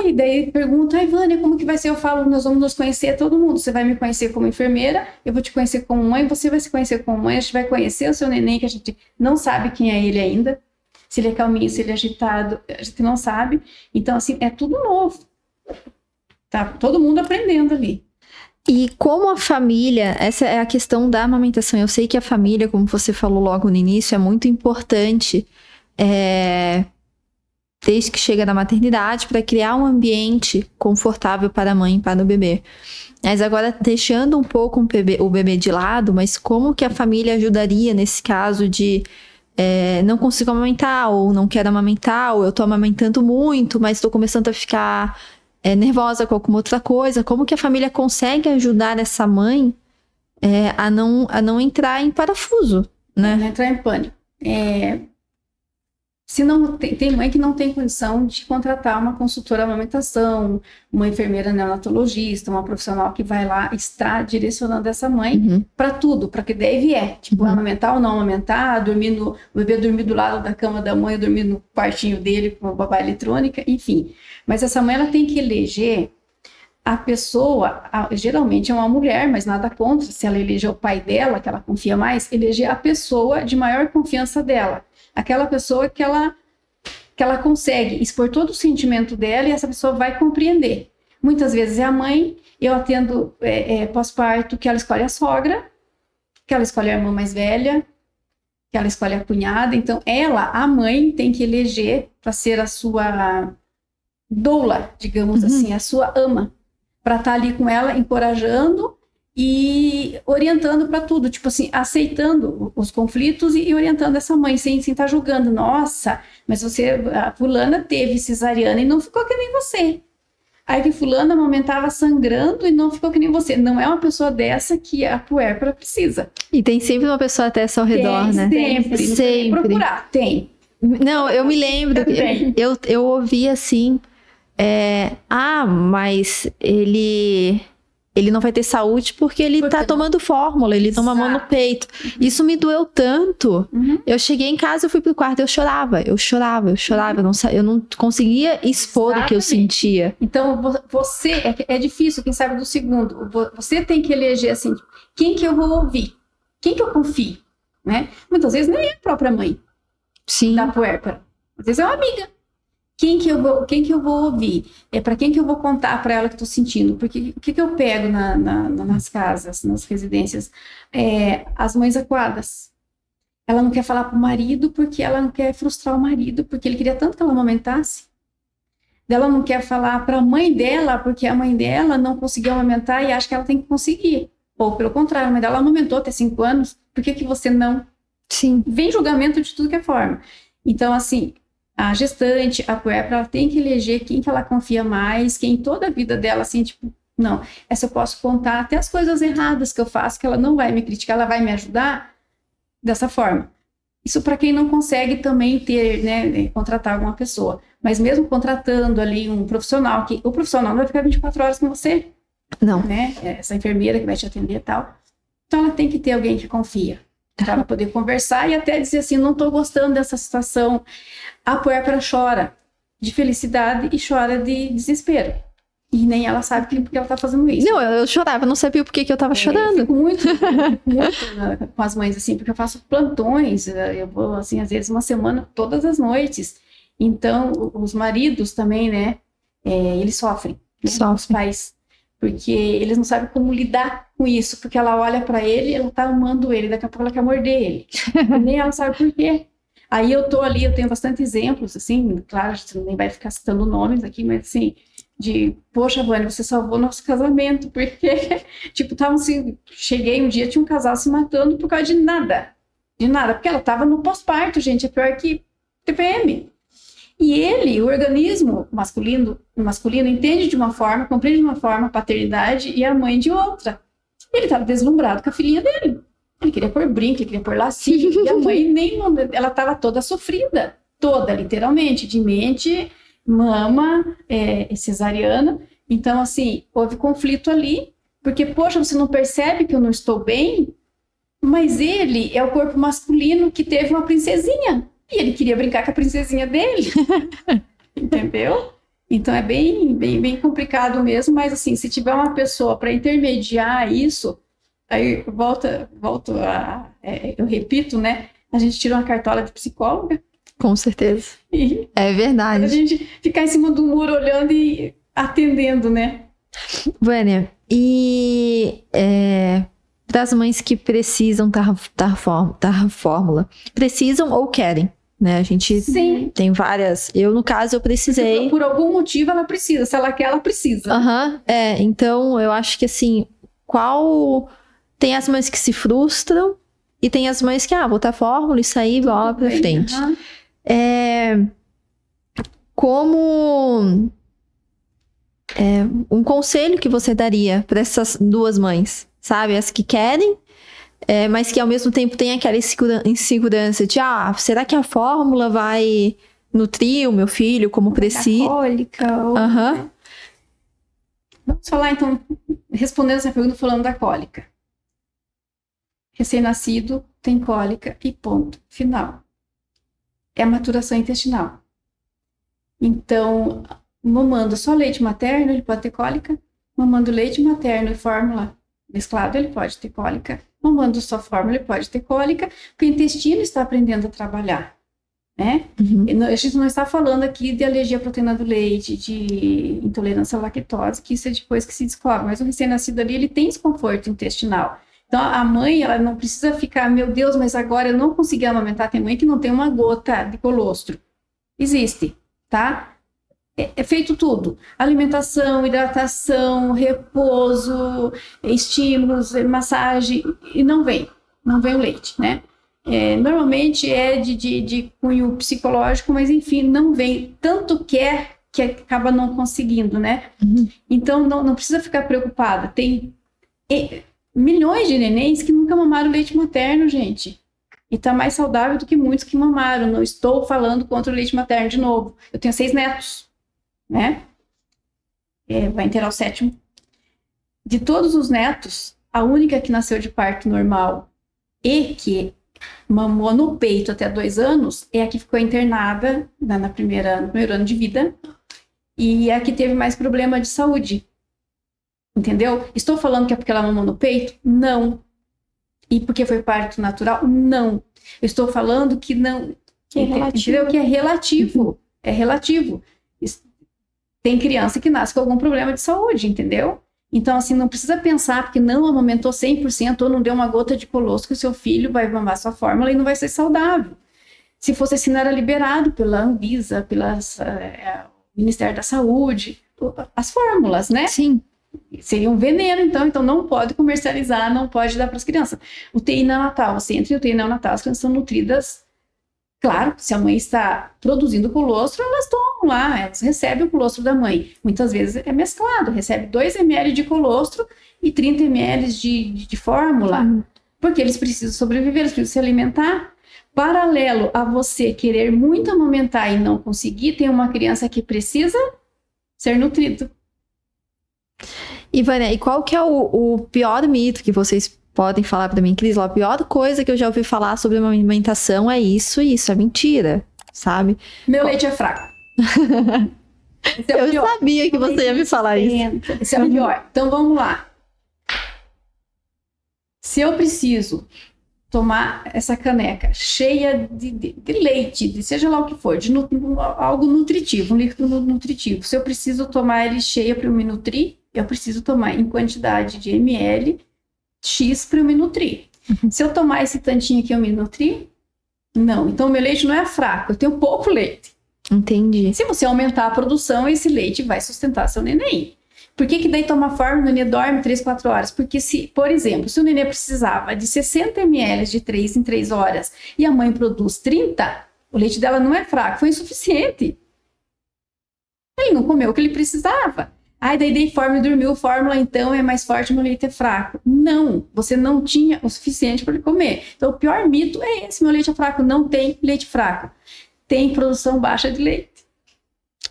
E daí pergunta, Vânia, como que vai ser? Eu falo, nós vamos nos conhecer todo mundo. Você vai me conhecer como enfermeira, eu vou te conhecer como mãe, você vai se conhecer como mãe, a gente vai conhecer o seu neném, que a gente não sabe quem é ele ainda. Se ele é calminho, se ele é agitado, a gente não sabe. Então, assim, é tudo novo. Tá todo mundo aprendendo ali. E como a família, essa é a questão da amamentação. Eu sei que a família, como você falou logo no início, é muito importante, desde que chega na maternidade, para criar um ambiente confortável para a mãe e para o bebê. Mas agora, deixando um pouco o bebê de lado, mas como que a família ajudaria nesse caso de não consigo amamentar, ou não quero amamentar, ou eu estou amamentando muito, mas estou começando a ficar nervosa com alguma outra coisa? Como que a família consegue ajudar essa mãe a não entrar em parafuso, né? Não entrar em pânico. Se não tem mãe que não tem condição de contratar uma consultora de amamentação, uma enfermeira neonatologista, uma profissional que vai lá estar direcionando essa mãe para tudo, para que daí vier, tipo, amamentar ou não amamentar, o bebê dormir do lado da cama da mãe, dormir no quartinho dele com a babá eletrônica, enfim. Mas essa mãe, ela tem que eleger a pessoa, geralmente é uma mulher, mas nada contra, se ela eleger o pai dela, que ela confia mais, eleger a pessoa de maior confiança dela. Aquela pessoa que ela consegue expor todo o sentimento dela e essa pessoa vai compreender. Muitas vezes é a mãe, eu atendo pós-parto, que ela escolhe a sogra, que ela escolhe a irmã mais velha, que ela escolhe a cunhada. Então, a mãe, tem que eleger para ser a sua doula, digamos assim, a sua ama, para estar ali com ela, encorajando e orientando para tudo, tipo assim, aceitando os conflitos e orientando essa mãe, sem estar julgando. Nossa, mas a fulana teve cesariana e não ficou que nem você. Aí que fulana amamentava sangrando e não ficou que nem você. Não é uma pessoa dessa que a puérpera precisa. E tem sempre uma pessoa dessa ao redor, né? Sempre. Tem que procurar, tem. Não, eu me lembro, eu ouvi assim, mas ele ele não vai ter saúde porque ele tá tomando fórmula, ele toma a mão no peito. Isso me doeu tanto. Eu cheguei em casa, eu fui pro quarto, eu chorava. Eu não conseguia expor o que eu sentia. Então, você, é difícil, quem sabe do segundo, você tem que eleger assim, quem que eu vou ouvir? Quem que eu confio? Né? Muitas vezes nem é a própria mãe. Sim. Da puérpera. Às vezes é uma amiga. Quem que eu vou ouvir? Para quem que eu vou contar para ela que estou sentindo? Porque o que eu pego nas casas, nas residências? As mães acuadas. Ela não quer falar para o marido porque ela não quer frustrar o marido, porque ele queria tanto que ela amamentasse. Ela não quer falar para a mãe dela porque a mãe dela não conseguiu amamentar e acha que ela tem que conseguir. Ou pelo contrário, a mãe dela amamentou até 5 anos, por que você não? Sim. Vem julgamento de tudo que é forma. Então, assim, a gestante, a puérpera, ela tem que eleger quem que ela confia mais, quem toda a vida dela, assim, tipo, não, essa eu posso contar até as coisas erradas que eu faço, que ela não vai me criticar, ela vai me ajudar dessa forma. Isso para quem não consegue também ter, né, contratar alguma pessoa. Mas mesmo contratando ali um profissional, que o profissional não vai ficar 24 horas com você. Não. Né? Essa enfermeira que vai te atender e tal. Então ela tem que ter alguém que confia. Para ela poder conversar e até dizer assim, não estou gostando dessa situação. A puérpera chora de felicidade e chora de desespero. E nem ela sabe porque ela está fazendo isso. Não, eu chorava, não sabia por que eu estava chorando. Eu fico muito com as mães, assim, porque eu faço plantões, eu vou, assim, às vezes uma semana, todas as noites. Então, os maridos também, né, eles sofrem, né, os pais, porque eles não sabem como lidar com isso, porque ela olha para ele, ela tá amando ele, daqui a pouco ela quer morder ele, e nem ela sabe por quê. Aí eu tô ali, eu tenho bastante exemplos, assim, claro, a gente nem vai ficar citando nomes aqui, mas assim, poxa, Vânia, você salvou nosso casamento, porque, tipo, tava assim, cheguei um dia, tinha um casal se matando por causa de nada, porque ela tava no pós-parto, gente, é pior que TPM. E ele, o organismo masculino entende de uma forma, compreende de uma forma a paternidade e a mãe de outra. Ele estava deslumbrado com a filhinha dele. Ele queria pôr brinco, ele queria pôr lacinho. E a mãe ela estava toda sofrida. Toda, literalmente. De mente, mama, cesariana. Então, assim, houve conflito ali. Porque, poxa, você não percebe que eu não estou bem? Mas ele é o corpo masculino que teve uma princesinha. E ele queria brincar com a princesinha dele. Entendeu? Então é bem complicado mesmo, mas assim, se tiver uma pessoa para intermediar isso, aí eu repito, né? A gente tira uma cartola de psicóloga. Com certeza. É verdade. A gente ficar em cima do muro olhando e atendendo, né? Vânia, e para as mães que precisam dar fórmula, precisam ou querem? Né? A gente tem várias. Eu, no caso, eu precisei. Por algum motivo ela precisa. Se ela quer, ela precisa. Então, eu acho que assim, tem as mães que se frustram e tem as mães que, botar fórmula e sair bola pra frente. Como um conselho que você daria para essas duas mães, sabe? As que querem, mas que ao mesmo tempo tem aquela insegurança de, será que a fórmula vai nutrir o meu filho como precisa? Cólica. Né? Vamos falar então, respondendo essa pergunta, falando da cólica. Recém-nascido tem cólica e ponto, final. É a maturação intestinal. Então, mamando só leite materno, ele pode ter cólica. Mamando leite materno e fórmula mesclado, ele pode ter cólica. Mamando só fórmula, ele pode ter cólica, porque o intestino está aprendendo a trabalhar, né? A gente não está falando aqui de alergia à proteína do leite, de intolerância à lactose, que isso é depois que se descobre, mas o recém-nascido ali, ele tem desconforto intestinal. Então, a mãe, ela não precisa ficar, meu Deus, mas agora eu não consegui amamentar. Tem mãe que não tem uma gota de colostro. Existe, tá? É feito tudo. Alimentação, hidratação, repouso, estímulos, massagem, e não vem o leite, né? Normalmente é de cunho psicológico, mas enfim, não vem. Tanto quer que acaba não conseguindo, né? Então, não precisa ficar preocupada. Tem milhões de nenéns que nunca mamaram leite materno, gente. E tá mais saudável do que muitos que mamaram. Não estou falando contra o leite materno de novo. Eu tenho 6 netos. Né? Vai inteirar o 7º. De todos os netos, a única que nasceu de parto normal e que mamou no peito até 2 anos é a que ficou internada no primeiro ano de vida e é a que teve mais problema de saúde. Entendeu? Estou falando que é porque ela mamou no peito? Não. E porque foi parto natural? Não. Eu estou falando que não... Que é relativo. Entendeu? Que é relativo. É relativo. Tem criança que nasce com algum problema de saúde, entendeu? Então, assim, não precisa pensar porque não amamentou 100% ou não deu uma gota de colostro que o seu filho vai mamar sua fórmula e não vai ser saudável. Se fosse assim, não era liberado pela Anvisa, pelo Ministério da Saúde, as fórmulas, né? Sim. Seria um veneno, então não pode comercializar, não pode dar para as crianças. UTI neonatal, você entra em UTI neonatal, as crianças são nutridas. Claro, se a mãe está produzindo colostro, elas tomam lá, elas recebem o colostro da mãe. Muitas vezes é mesclado, recebe 2 ml de colostro e 30 ml de fórmula, porque eles precisam sobreviver, eles precisam se alimentar. Paralelo a você querer muito amamentar e não conseguir, tem uma criança que precisa ser nutrida. E, Vânia, e qual que é o pior mito que vocês podem falar pra mim, Cris? A pior coisa que eu já ouvi falar sobre uma alimentação é isso e isso é mentira, sabe? Meu leite é fraco. Esse é o Eu pior. sabia que você ia me falar isso. Esse é o pior. Então vamos lá. Se eu preciso tomar essa caneca cheia de leite, de seja lá o que for, de algo nutritivo, um líquido nutritivo, se eu preciso tomar ele cheia para eu me nutrir, eu preciso tomar em quantidade de ml X para eu me nutrir. Se eu tomar esse tantinho aqui, eu me nutrir? Não. Então, o meu leite não é fraco, eu tenho pouco leite. Entendi. Se você aumentar a produção, esse leite vai sustentar seu neném. Por que daí toma fórmula, o nenê dorme 3, 4 horas? Porque se, por exemplo, se o nenê precisava de 60 ml de 3 em 3 horas e a mãe produz 30, o leite dela não é fraco, foi insuficiente. Ele não comeu o que ele precisava. Daí dei fórmula e dormiu, fórmula então é mais forte, meu leite é fraco. Não, você não tinha o suficiente para ele comer. Então o pior mito é esse, meu leite é fraco. Não tem leite fraco. Tem produção baixa de leite.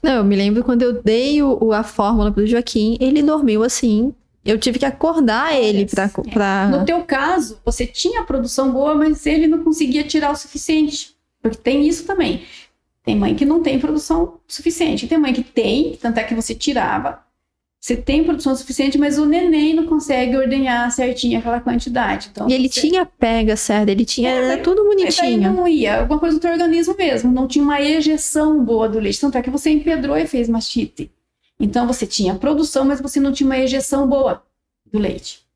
Não, eu me lembro quando eu dei a fórmula pro Joaquim, ele dormiu assim. Eu tive que acordar ele pra... No teu caso, você tinha produção boa, mas ele não conseguia tirar o suficiente. Porque tem isso também. Tem mãe que não tem produção suficiente. Tem mãe que tem, tanto é que você tirava. Você tem produção suficiente, mas o neném não consegue ordenhar certinho aquela quantidade. Então, E ele tinha pega certo, ele tinha era tudo bonitinho. Não ia, alguma coisa do teu organismo mesmo, não tinha uma ejeção boa do leite, tanto é que você empedrou e fez mastite. Então você tinha produção, mas você não tinha uma ejeção boa do leite.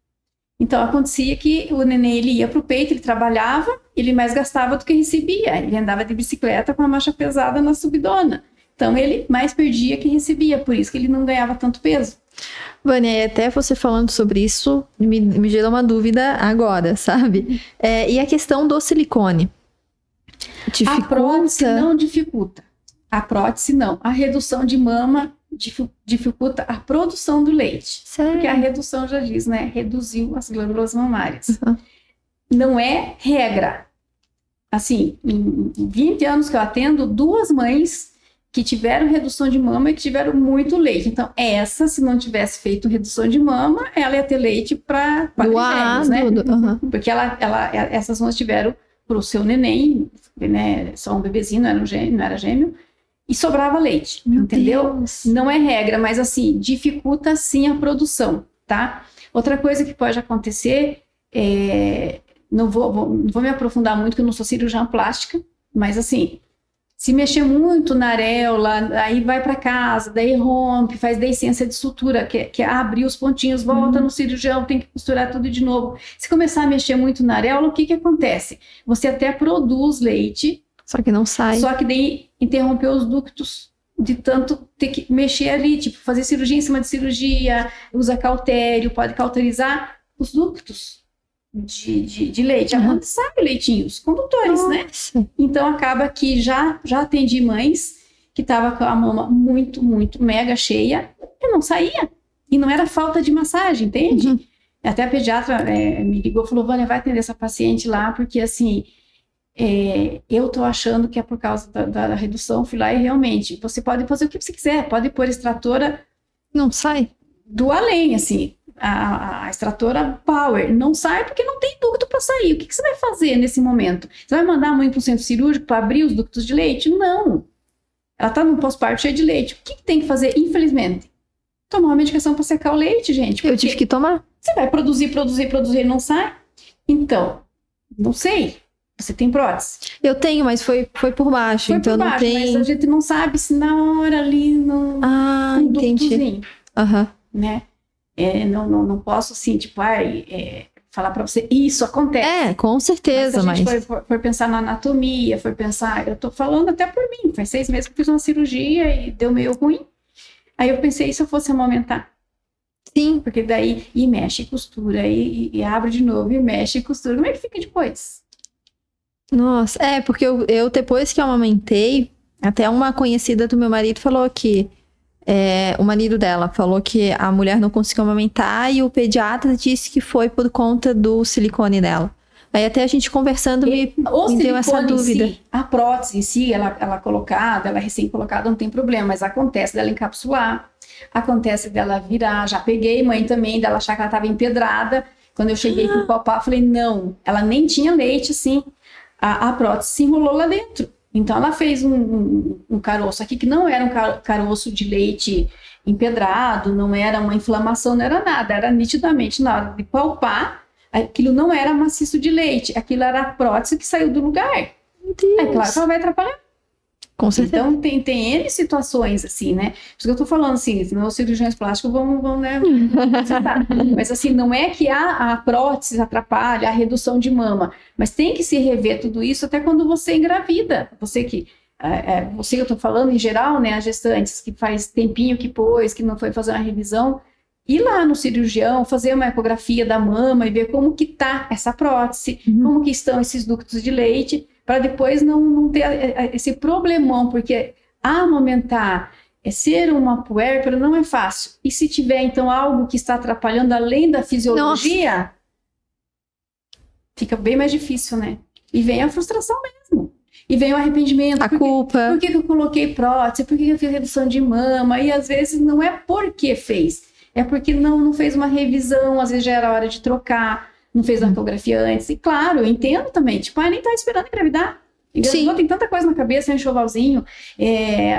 Então acontecia que o neném ele ia para o peito, ele trabalhava, ele mais gastava do que recebia, ele andava de bicicleta com a marcha pesada na subidona. Então ele mais perdia que recebia, por isso que ele não ganhava tanto peso. Vânia, até você falando sobre isso, me gerou uma dúvida agora, sabe? E a questão do silicone? A prótese não dificulta. A prótese não. A redução de mama dificulta a produção do leite. Sério? Porque a redução já diz, né? Reduziu as glândulas mamárias. Não é regra. Assim, em 20 anos que eu atendo, 2 mães que tiveram redução de mama e que tiveram muito leite. Então, essa, se não tivesse feito redução de mama, ela ia ter leite para 4 gêmeos, né? Porque essas mães tiveram para o seu neném, né? Só um bebezinho, não era gêmeo, e sobrava leite, entendeu? Deus. Não é regra, mas assim, dificulta sim a produção, tá? Outra coisa que pode acontecer, não vou me aprofundar muito, porque eu não sou cirurgiã plástica, mas assim, se mexer muito na areola, aí vai para casa, daí rompe, faz deiscência de sutura, que é abrir os pontinhos, volta no cirurgião, tem que costurar tudo de novo. Se começar a mexer muito na areola, o que acontece? Você até produz leite, só que não sai. Só que daí interrompeu os ductos de tanto ter que mexer ali, tipo, fazer cirurgia em cima de cirurgia, usa cautério, pode cauterizar os ductos de leite. Aonde sai leitinhos? Condutores, né? Então acaba que já atendi mães que tava com a mama muito, muito mega cheia e não saía. E não era falta de massagem, entende? Até a pediatra me ligou e falou, Vânia, vai atender essa paciente lá, porque assim, eu tô achando que é por causa da redução. Fui lá e realmente, você pode fazer o que você quiser, pode pôr extratora. Não sai. Do além, assim. a extratora Power. Não sai porque não tem ducto para sair. O que você vai fazer nesse momento? Você vai mandar a mãe para um centro cirúrgico para abrir os ductos de leite? Não. Ela está num pós-parto cheio de leite. O que tem que fazer, infelizmente? Tomar uma medicação para secar o leite, gente. Eu tive que tomar. Você vai produzir e não sai? Então, não sei. Você tem prótese? Eu tenho, mas foi por baixo, Foi então por não baixo, tem... mas a gente não sabe se na hora ali não... Ah, um entendi. ductozinho, Aham. né? Não posso, assim, tipo, falar pra você, isso acontece. É, com certeza, Mas se a mas... gente for pensar na anatomia, for pensar... Eu tô falando até por mim. Faz 6 meses que eu fiz uma cirurgia e deu meio ruim. Aí eu pensei, e se eu fosse amamentar? Sim. Porque daí, e mexe e costura, e abre de novo, e mexe e costura. Como é que fica depois? Nossa, porque eu depois que eu amamentei, até uma conhecida do meu marido falou que o marido dela falou que a mulher não conseguiu amamentar e o pediatra disse que foi por conta do silicone dela. Aí até a gente conversando me deu essa dúvida. Si, a prótese em si, ela colocada, ela recém-colocada, não tem problema, mas acontece dela encapsular, acontece dela virar. Já peguei mãe também, dela achar que ela estava empedrada. Quando eu cheguei com o papá, falei, não, ela nem tinha leite, assim. A prótese se enrolou lá dentro. Então, ela fez um caroço aqui, que não era um caroço de leite empedrado, não era uma inflamação, não era nada. Era nitidamente, na hora de palpar, aquilo não era maciço de leite. Aquilo era a prótese que saiu do lugar. É claro que ela vai atrapalhar. Com certeza. Então, tem N situações, assim, né? Por isso que eu tô falando, assim, senão os cirurgiões plásticos vão né? Mas, assim, não é que a prótese atrapalha a redução de mama, mas tem que se rever tudo isso até quando você engravida. Você que eu tô falando em geral, né? As gestantes que faz tempinho que pôs, que não foi fazer uma revisão, ir lá no cirurgião, fazer uma ecografia da mama e ver como que tá essa prótese, como que estão esses ductos de leite, para depois não ter esse problemão, porque amamentar, ser uma puérpera não é fácil. E se tiver, então, algo que está atrapalhando além da fisiologia, nossa, fica bem mais difícil, né? E vem a frustração mesmo. E vem o arrependimento. Culpa. Por que eu coloquei prótese? Por que eu fiz redução de mama? E às vezes não é porque fez, é porque não fez uma revisão, às vezes já era hora de trocar. Não fez uma ecografia antes. E claro, eu entendo também. Tipo, nem tá esperando engravidar. Engravidou, tem tanta coisa na cabeça, um enxovalzinho.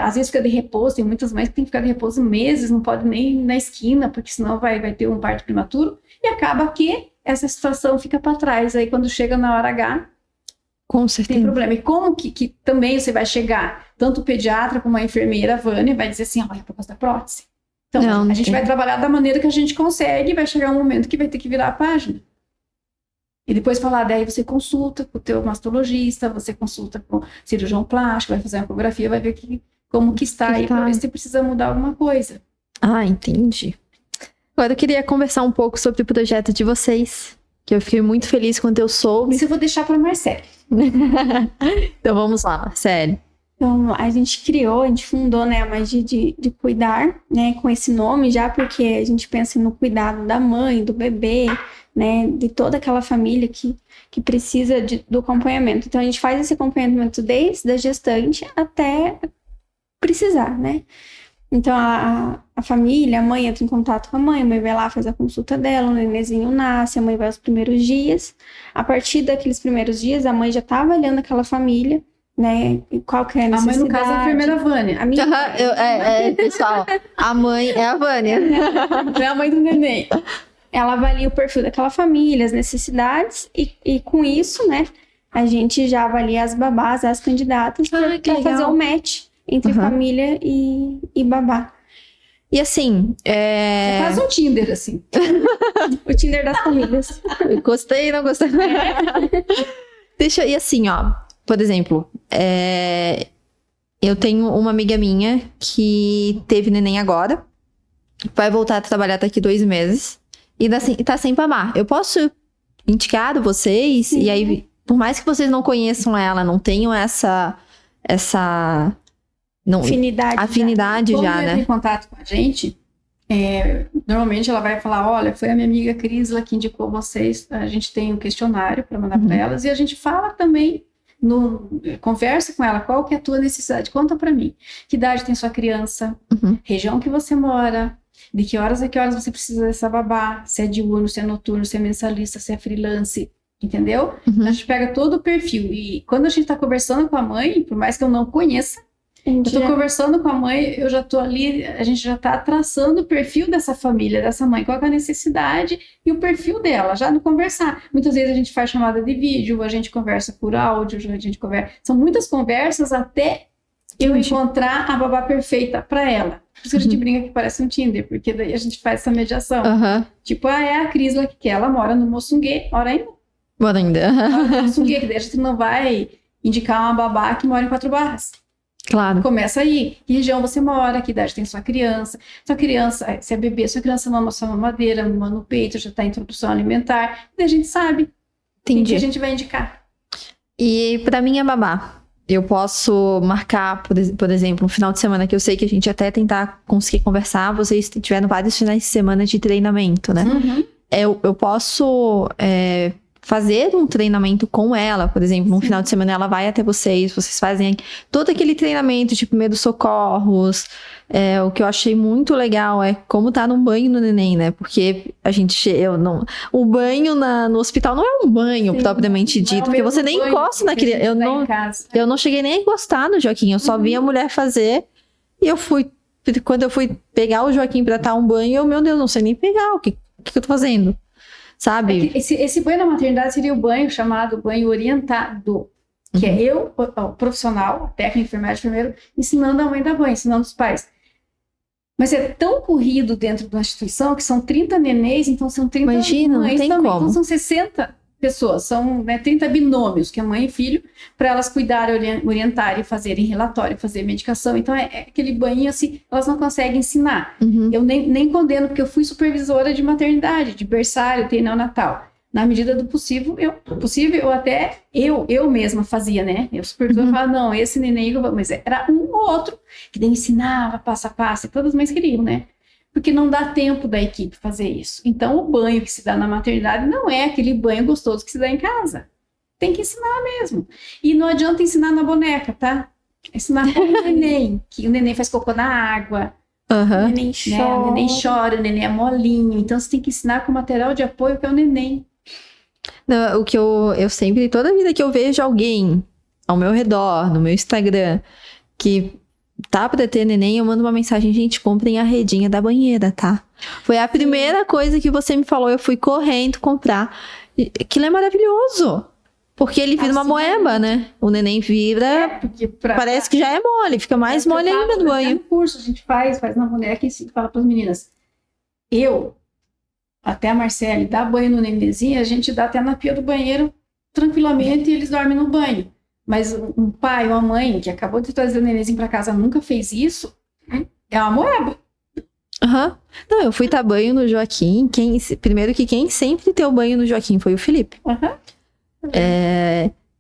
Às vezes fica de repouso. Tem muitas mães que tem que ficar de repouso meses, não pode nem ir na esquina, porque senão vai ter um parto prematuro. E acaba que essa situação fica para trás. Aí quando chega na hora H, com certeza, tem problema. E como que também você vai chegar, tanto o pediatra como a enfermeira, a Vânia, vai dizer assim, olha, por causa da prótese. Então, a gente vai trabalhar da maneira que a gente consegue e vai chegar um momento que vai ter que virar a página. E depois falar, daí você consulta com o teu mastologista, você consulta com o cirurgião plástico, vai fazer uma ecografia, vai ver como que está aí, para ver se você precisa mudar alguma coisa. Ah, entendi. Agora eu queria conversar um pouco sobre o projeto de vocês, que eu fiquei muito feliz quando eu soube. Isso eu vou deixar para a Marcele. Então vamos lá, Marcele. Então, a gente fundou, né, a Magia de Cuidar, né, com esse nome já, porque a gente pensa no cuidado da mãe, do bebê, né, de toda aquela família que precisa do acompanhamento. Então, a gente faz esse acompanhamento desde a gestante até precisar, né. Então, a família, a mãe entra em contato com a mãe vai lá, faz a consulta dela, o nenenzinho nasce, a mãe vai aos primeiros dias. A partir daqueles primeiros dias, a mãe já tá avaliando aquela família, né, qual que é a necessidade. A mãe, no caso, é a enfermeira Vânia. A minha pessoal, a mãe é a Vânia. É a mãe do neném. Ela avalia o perfil daquela família, as necessidades, e com isso, né, a gente já avalia as babás, as candidatas, para fazer um match entre família e babá. E assim, É quase um Tinder, assim. O Tinder das famílias. Gostei, não gostei. E assim, ó, por exemplo, eu tenho uma amiga minha que teve neném agora, vai voltar a trabalhar daqui 2 meses, e tá sem mamar. Eu posso indicar vocês, sim, e aí, por mais que vocês não conheçam ela, não tenham essa afinidade já, né? Quando em contato com a gente, normalmente ela vai falar, olha, foi a minha amiga Crisla que indicou vocês, a gente tem um questionário para mandar para elas, e a gente fala também, conversa com ela, qual que é a tua necessidade, conta para mim, que idade tem sua criança, região que você mora, De que horas a que horas você precisa dessa babá, se é diurno, se é noturno, se é mensalista, se é freelance, entendeu? Uhum. A gente pega todo o perfil. E quando a gente tá conversando com a mãe, por mais que eu não conheça, eu tô conversando com a mãe, eu já tô ali, a gente já tá traçando o perfil dessa família, dessa mãe, qual é a necessidade e o perfil dela, já no conversar. Muitas vezes a gente faz chamada de vídeo, a gente conversa por áudio, a gente conversa. São muitas conversas até eu encontrar a babá perfeita para ela. Por isso que a gente brinca que parece um Tinder, porque daí a gente faz essa mediação. Tipo, é a Crisla que ela mora no Moçunguê, mora ainda? Mora ainda. Mora no Moçunguê, que daí a gente não vai indicar uma babá que mora em 4 Barras. Claro. Começa aí. Que região você mora? Que idade tem sua criança? Sua criança, se é bebê, sua criança mama sua mamadeira, mama no peito, já está em introdução alimentar. E a gente sabe. Entendi. Que a gente vai indicar. E pra minha babá, eu posso marcar, por exemplo, um final de semana que eu sei que a gente até tentar conseguir conversar, vocês tiveram vários finais de semana de treinamento, né? Uhum. Eu posso fazer um treinamento com ela, por exemplo, um final de semana ela vai até vocês fazem todo aquele treinamento de primeiros socorros. O que eu achei muito legal é como tá num banho no neném, né? Porque o banho no hospital não é um banho propriamente dito, porque você nem encosta na criança. Eu não cheguei nem a encostar no Joaquim, eu só vi a mulher fazer e quando eu fui pegar o Joaquim pra dar um banho, meu Deus, não sei nem pegar, o que eu tô fazendo? Sabe? Esse banho na maternidade seria o banho chamado banho orientado, que é eu, o profissional, a técnica, enfermagem primeiro, ensinando a mãe dar banho, ensinando os pais. Mas é tão corrido dentro da instituição que são 30 nenéns, então são 30 mães não tem também. como. Então são 60 pessoas, são 30 binômios, que é mãe e filho, para elas cuidarem, orientarem, fazerem relatório, fazer medicação. Então é aquele banho assim, elas não conseguem ensinar. Eu nem condeno, porque eu fui supervisora de maternidade, de berçário, de neonatal. Na medida do possível, eu mesma fazia, né? Eu supervisora falava, não, esse neném, mas era um ou outro, que daí ensinava passo a passo, e todas as mães queriam, né? Porque não dá tempo da equipe fazer isso. Então, o banho que se dá na maternidade não é aquele banho gostoso que se dá em casa. Tem que ensinar mesmo. E não adianta ensinar na boneca, tá? Ensinar com o neném, que o neném faz cocô na água. O neném chora. Né? O neném chora, o neném é molinho. Então, você tem que ensinar com material de apoio que é o neném. Não, o que eu sempre, toda vida que eu vejo alguém ao meu redor, no meu Instagram, que tá pra ter neném, eu mando uma mensagem, gente, comprem a redinha da banheira, tá? Foi a primeira coisa que você me falou, eu fui correndo comprar. Aquilo é maravilhoso, porque ele vira uma moeba, né? O neném vira, parece que já é mole, fica mais mole ainda no banho. No curso a gente faz na boneca e fala pras meninas, até a Marcele, dá banho no nenenzinho, a gente dá até na pia do banheiro tranquilamente e eles dormem no banho. Mas um pai ou uma mãe que acabou de trazer o nenenzinho pra casa nunca fez isso, é uma moeba. Não, eu fui dar banho no Joaquim. Primeiro que quem sempre deu banho no Joaquim foi o Felipe.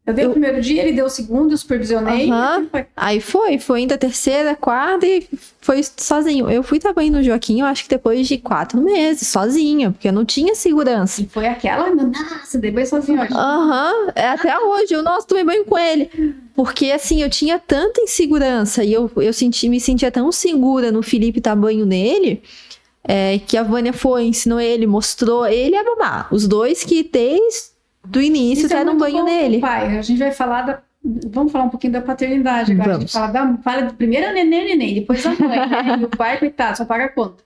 Eu dei o primeiro dia, ele deu o segundo, eu supervisionei. Aí foi indo a terceira, quarta e foi sozinho. Eu fui dar banho no Joaquim, eu acho que depois de 4 meses, sozinha, porque eu não tinha segurança. E foi aquela, nossa, dei banho sozinho hoje. Até hoje, tomei banho com ele. Porque assim, eu tinha tanta insegurança e eu me sentia tão segura no Felipe dar banho nele, que a Vânia ensinou ele, mostrou ele e a babá. Os dois que desde do início deram banho nele. Pai, a gente vai falar vamos falar um pouquinho da paternidade agora. Vamos. A gente fala primeiro a neném, depois a mãe, né? E o pai, coitado, só paga a conta.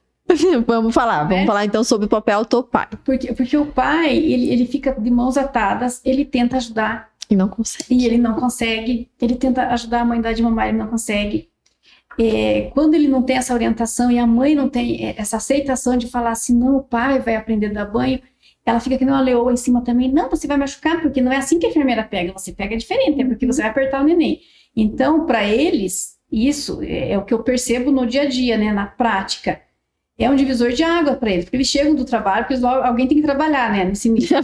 Vamos falar então sobre o papel do pai. Porque o pai, ele fica de mãos atadas, ele tenta ajudar. E não consegue. E ele não consegue. Ele tenta ajudar a mãe a dar de mamar, ele não consegue. Quando ele não tem essa orientação e a mãe não tem essa aceitação de falar assim, não, o pai vai aprender a dar banho, ela fica que nem uma leoa em cima também. Não, você vai machucar, porque não é assim que a enfermeira pega. Você pega diferente, é porque você vai apertar o neném. Então, para eles, isso é o que eu percebo no dia a dia, né, na prática. É um divisor de água para eles, porque eles chegam do trabalho, porque alguém tem que trabalhar, né, nesse nível.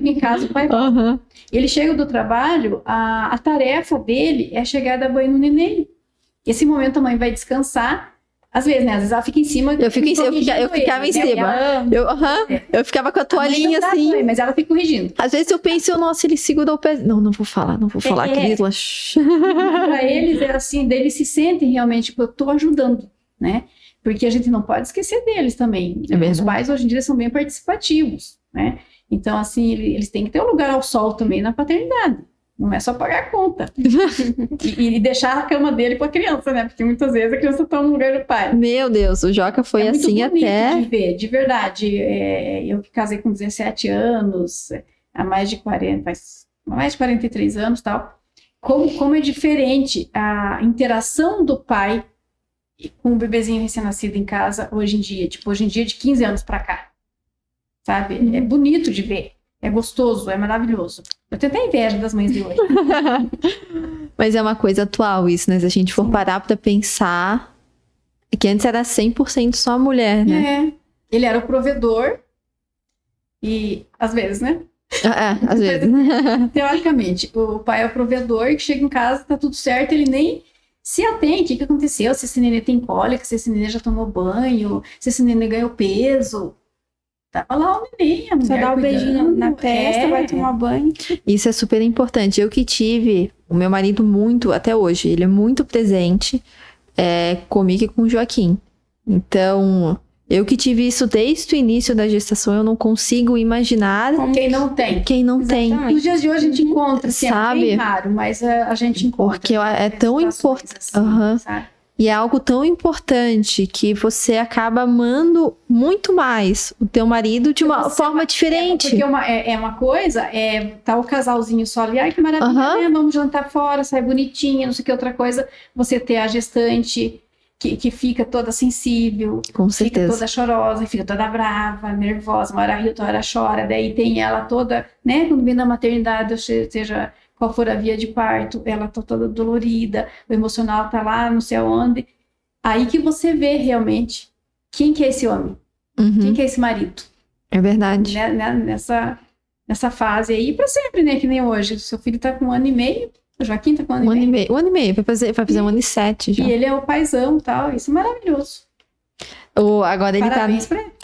Em casa, o pai vai. Ele chega do trabalho, a tarefa dele é chegar a dar banho no neném. Esse momento a mãe vai descansar. Às vezes, né? Às vezes ela fica em cima. Eu ficava em cima. Eu ficava com a toalhinha assim. Banho, mas ela fica corrigindo. Às vezes eu penso, nossa, ele segurou o pé. Não vou falar, Crisla. Para eles é assim, daí eles se sentem realmente, tipo, eu tô ajudando, né? Porque a gente não pode esquecer deles também. É verdade. Os pais, hoje em dia, são bem participativos, né? Então, assim, eles têm que ter um lugar ao sol também na paternidade. Não é só pagar a conta. e deixar a cama dele para a criança, né? Porque muitas vezes a criança toma no lugar do pai. Meu Deus, o Joca foi muito assim bonito até... de ver, de verdade. Eu que casei com 17 anos, há mais de 43 anos e tal. Como é diferente a interação do pai com o bebezinho recém-nascido em casa hoje em dia. Tipo, hoje em dia, de 15 anos para cá. Sabe? É bonito de ver. É gostoso, é maravilhoso. Eu tenho até inveja das mães de hoje. Mas é uma coisa atual isso, né? Se a gente for parar pra pensar, que antes era 100% só a mulher, né? Ele era o provedor e, às vezes, né? Às vezes. Teoricamente, o pai é o provedor que chega em casa, tá tudo certo, ele nem se atende. O que aconteceu? Se esse nenê tem cólica, se esse nenê já tomou banho, se esse nenê ganhou peso. Tava lá o neném, a mulher Só dá um cuidando. beijinho na testa, vai tomar banho. Isso é super importante. Eu que tive o meu marido muito, até hoje, ele é muito presente comigo e com o Joaquim. Então, eu que tive isso desde o início da gestação, eu não consigo imaginar Quem não tem. quem não tem. Nos dias de hoje a gente encontra, assim, Sabe? é bem raro, mas a gente encontra. Porque é tão importante. Assim, sabe? E é algo tão importante que você acaba amando muito mais o teu marido de uma forma diferente. Porque uma coisa, tá o casalzinho só ali, ai que maravilha, né? Vamos jantar fora, sai bonitinha, não sei o que, outra coisa, você ter a gestante que fica toda sensível, Com certeza. fica toda chorosa, fica toda brava, nervosa, uma hora ri, outra hora chora, daí tem ela toda, né, quando vem da maternidade, ou seja, qual for a via de parto, ela tá toda dolorida, o emocional tá lá, não sei aonde. Aí que você vê realmente quem que é esse homem, quem que é esse marido. É verdade. Nessa fase aí, pra sempre, né, que nem hoje. Seu filho tá com 1 ano e meio, o Joaquim tá com 1 ano e meio. 1 ano e meio, vai fazer 1 ano e 7 já. E ele é o paizão e tal, isso é maravilhoso. Agora ele Parabéns pra ele.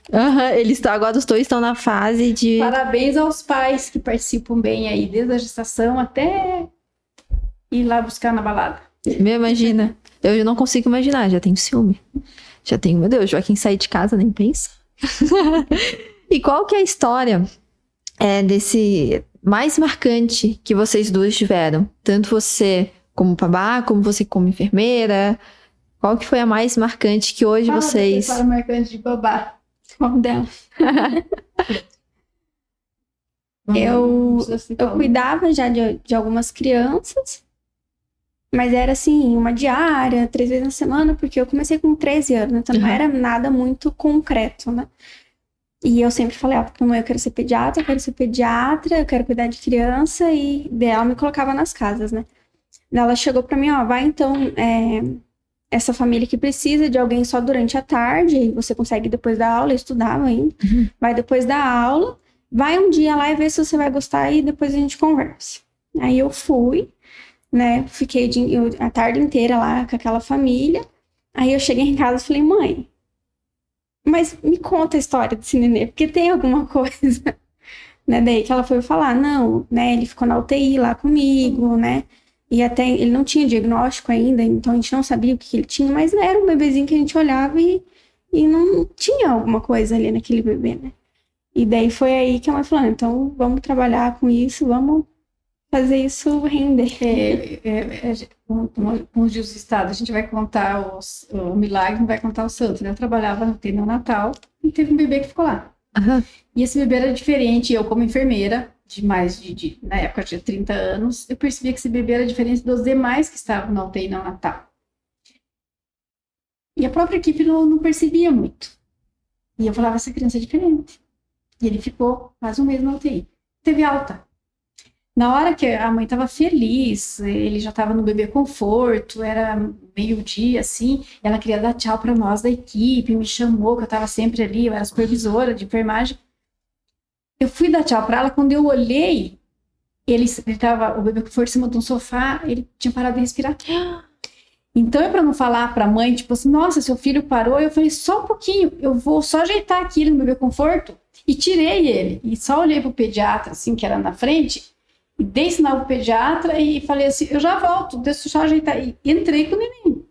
Agora os dois estão na fase de... Parabéns aos pais que participam bem aí, desde a gestação até ir lá buscar na balada. Imagina. Eu não consigo imaginar, já tenho ciúme. Já tenho, meu Deus, Joaquim sair de casa, nem pensa. E qual que é a história desse mais marcante que vocês duas tiveram? Tanto você como babá, como você como enfermeira. Qual que foi a mais marcante que hoje vocês... Fala marcante de babá. Qual dela? Eu cuidava já de algumas crianças, mas era assim, uma diária, 3 vezes na semana, porque eu comecei com 13 anos, então não era nada muito concreto, né? E eu sempre falei, porque mãe, eu quero ser pediatra, eu quero cuidar de criança, e ela me colocava nas casas, né? Ela chegou pra mim, vai então, essa família que precisa de alguém só durante a tarde, e você consegue depois da aula, eu estudava ainda, vai depois da aula, vai um dia lá e vê se você vai gostar e depois a gente conversa. Aí eu fui, né, fiquei a tarde inteira lá com aquela família, aí eu cheguei em casa e falei, mãe, mas me conta a história desse nenê, porque tem alguma coisa, né, daí que ela foi falar, não, né, ele ficou na UTI lá comigo, né, e até ele não tinha diagnóstico ainda, então a gente não sabia o que ele tinha, mas era um bebezinho que a gente olhava e não tinha alguma coisa ali naquele bebê, né? E daí foi aí que a mãe falou, então vamos trabalhar com isso, vamos fazer isso render. Com os dias do estado, a gente vai contar o milagre, não vai contar o santo, né? Eu trabalhava no UTI neonatal e teve um bebê que ficou lá. E esse bebê era diferente, eu como enfermeira, na época eu tinha 30 anos, eu percebia que esse bebê era diferente dos demais que estavam na UTI neonatal. E a própria equipe não percebia muito. E eu falava, essa criança é diferente. E ele ficou quase 1 mês na UTI. Teve alta. Na hora que a mãe estava feliz, ele já estava no bebê conforto, era meio-dia, assim, ela queria dar tchau para nós da equipe, me chamou, que eu estava sempre ali, eu era supervisora de enfermagem. Eu fui dar tchau para ela, quando eu olhei, o bebê foi em cima de um sofá, ele tinha parado de respirar. Então, para não falar para a mãe, tipo assim, nossa, seu filho parou, eu falei, só um pouquinho, eu vou só ajeitar aqui no bebê conforto, e tirei ele, e só olhei pro pediatra, assim, que era na frente, e dei sinal pro pediatra, e falei assim, eu já volto, deixa eu só ajeitar, e entrei com o neném.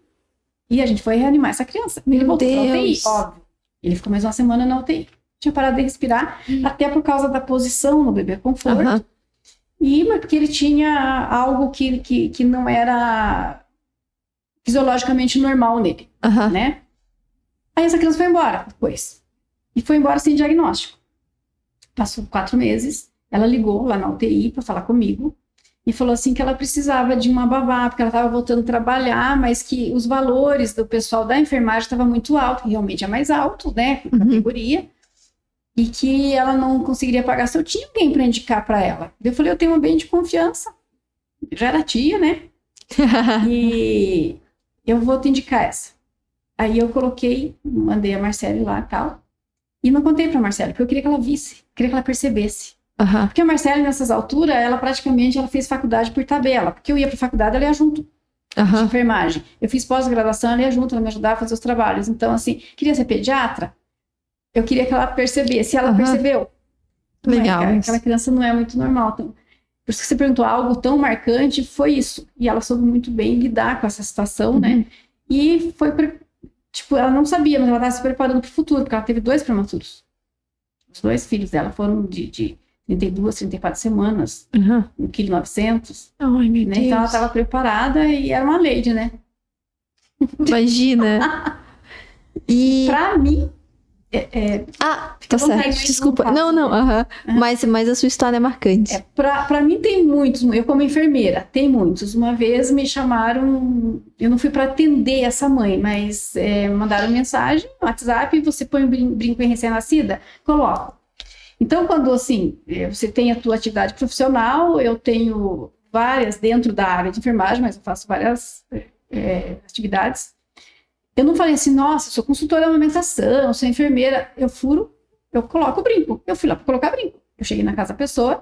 E a gente foi reanimar essa criança. Ele Meu voltou pra UTI, Deus. óbvio. Ele ficou mais uma semana na UTI. Tinha parado de respirar, até por causa da posição no bebê conforto. Aham. E porque ele tinha algo que não era fisiologicamente normal nele, Aham. né? Aí essa criança foi embora depois. E foi embora sem diagnóstico. Passou 4 meses, ela ligou lá na UTI para falar comigo e falou assim que ela precisava de uma babá, porque ela estava voltando a trabalhar, mas que os valores do pessoal da enfermagem estavam muito altos, realmente é mais alto, né, com categoria, e que ela não conseguiria pagar se eu tinha alguém para indicar para ela. Eu falei, eu tenho um bem de confiança, eu já era tia, né, e eu vou te indicar essa. Aí eu coloquei, mandei a Marcele lá e tal, e não contei para a Marcele, porque eu queria que ela visse, queria que ela percebesse. Aham. Porque a Marcele, nessas alturas, ela fez faculdade por tabela. Porque eu ia para faculdade, ela ia junto. De Aham. enfermagem. Eu fiz pós-graduação, ela ia junto, ela me ajudava a fazer os trabalhos. Então, assim, queria ser pediatra, eu queria que ela percebesse. E ela Aham. percebeu. Não é, Legal cara, isso. aquela criança não é muito normal. Então, por isso que você perguntou, algo tão marcante, foi isso. E ela soube muito bem lidar com essa situação, né? E foi, tipo, ela não sabia, mas ela estava se preparando para o futuro, porque ela teve 2 prematuros. Os 2 filhos dela foram de 32, 34 semanas, Aham. 1,9 kg, Ai, meu né? Deus. Então ela estava preparada e era uma lady, né? Imagina. E... Pra mim, Ah, Fica tá à vontade, certo. mas Desculpa. não fala. Não, aham. Mas a sua história é marcante. pra mim tem muitos, eu como enfermeira, tem muitos. Uma vez me chamaram, eu não fui para atender essa mãe, mas mandaram mensagem no WhatsApp, você põe um brinco em recém-nascida? Coloco. Então, quando, assim, você tem a tua atividade profissional, eu tenho várias dentro da área de enfermagem, mas eu faço várias atividades. Eu não falei assim, nossa, eu sou consultora de amamentação, sou enfermeira. Eu coloco o brinco. Eu fui lá para colocar brinco. Eu cheguei na casa da pessoa,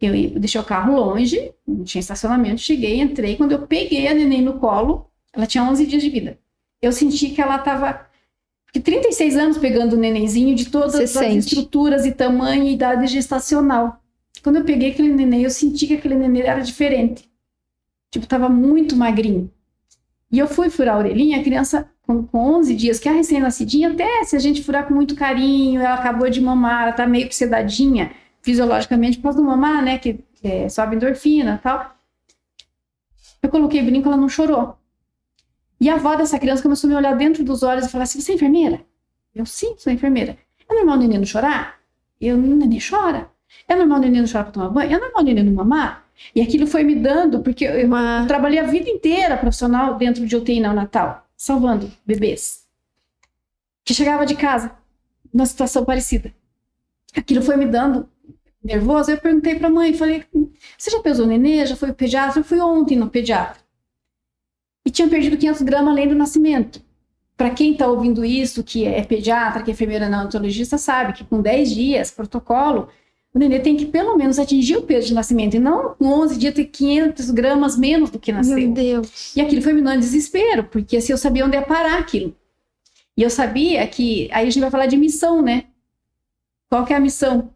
eu deixei o carro longe, não tinha estacionamento, cheguei, entrei. Quando eu peguei a neném no colo, ela tinha 11 dias de vida. Eu senti que ela estava... Porque 36 anos pegando o nenenzinho de todas as estruturas e tamanho e idade gestacional. Quando eu peguei aquele neném, eu senti que aquele neném era diferente. Tipo, tava muito magrinho. E eu fui furar a orelhinha, a criança com 11 dias, que é recém-nascidinha, até se a gente furar com muito carinho, ela acabou de mamar, ela tá meio que sedadinha, fisiologicamente, por causa do mamar, né, que sobe endorfina e tal. Eu coloquei brinco, ela não chorou. E a avó dessa criança começou a me olhar dentro dos olhos e falar assim, você é enfermeira? Eu, sim, sou enfermeira. É normal o neném não chorar? Eu, o neném chora. É normal o neném não chorar para tomar banho? É normal o neném não mamar? E aquilo foi me dando, porque eu trabalhei a vida inteira profissional dentro de UTI neonatal, salvando bebês. Que chegava de casa, numa situação parecida. Aquilo foi me dando nervoso. Eu perguntei para a mãe, falei, você já pesou o nenê? Já foi ao pediatra? Eu fui ontem no pediatra. E tinha perdido 500 gramas além do nascimento. Para quem está ouvindo isso, que é pediatra, que é enfermeira neonatologista, sabe que com 10 dias, protocolo, o nenê tem que pelo menos atingir o peso de nascimento. E não com 11 dias ter 500 gramas menos do que nasceu. Meu Deus. E aquilo foi me dando desespero, porque assim, eu sabia onde ia parar aquilo. E eu sabia que... Aí a gente vai falar de missão, né? Qual que é a missão?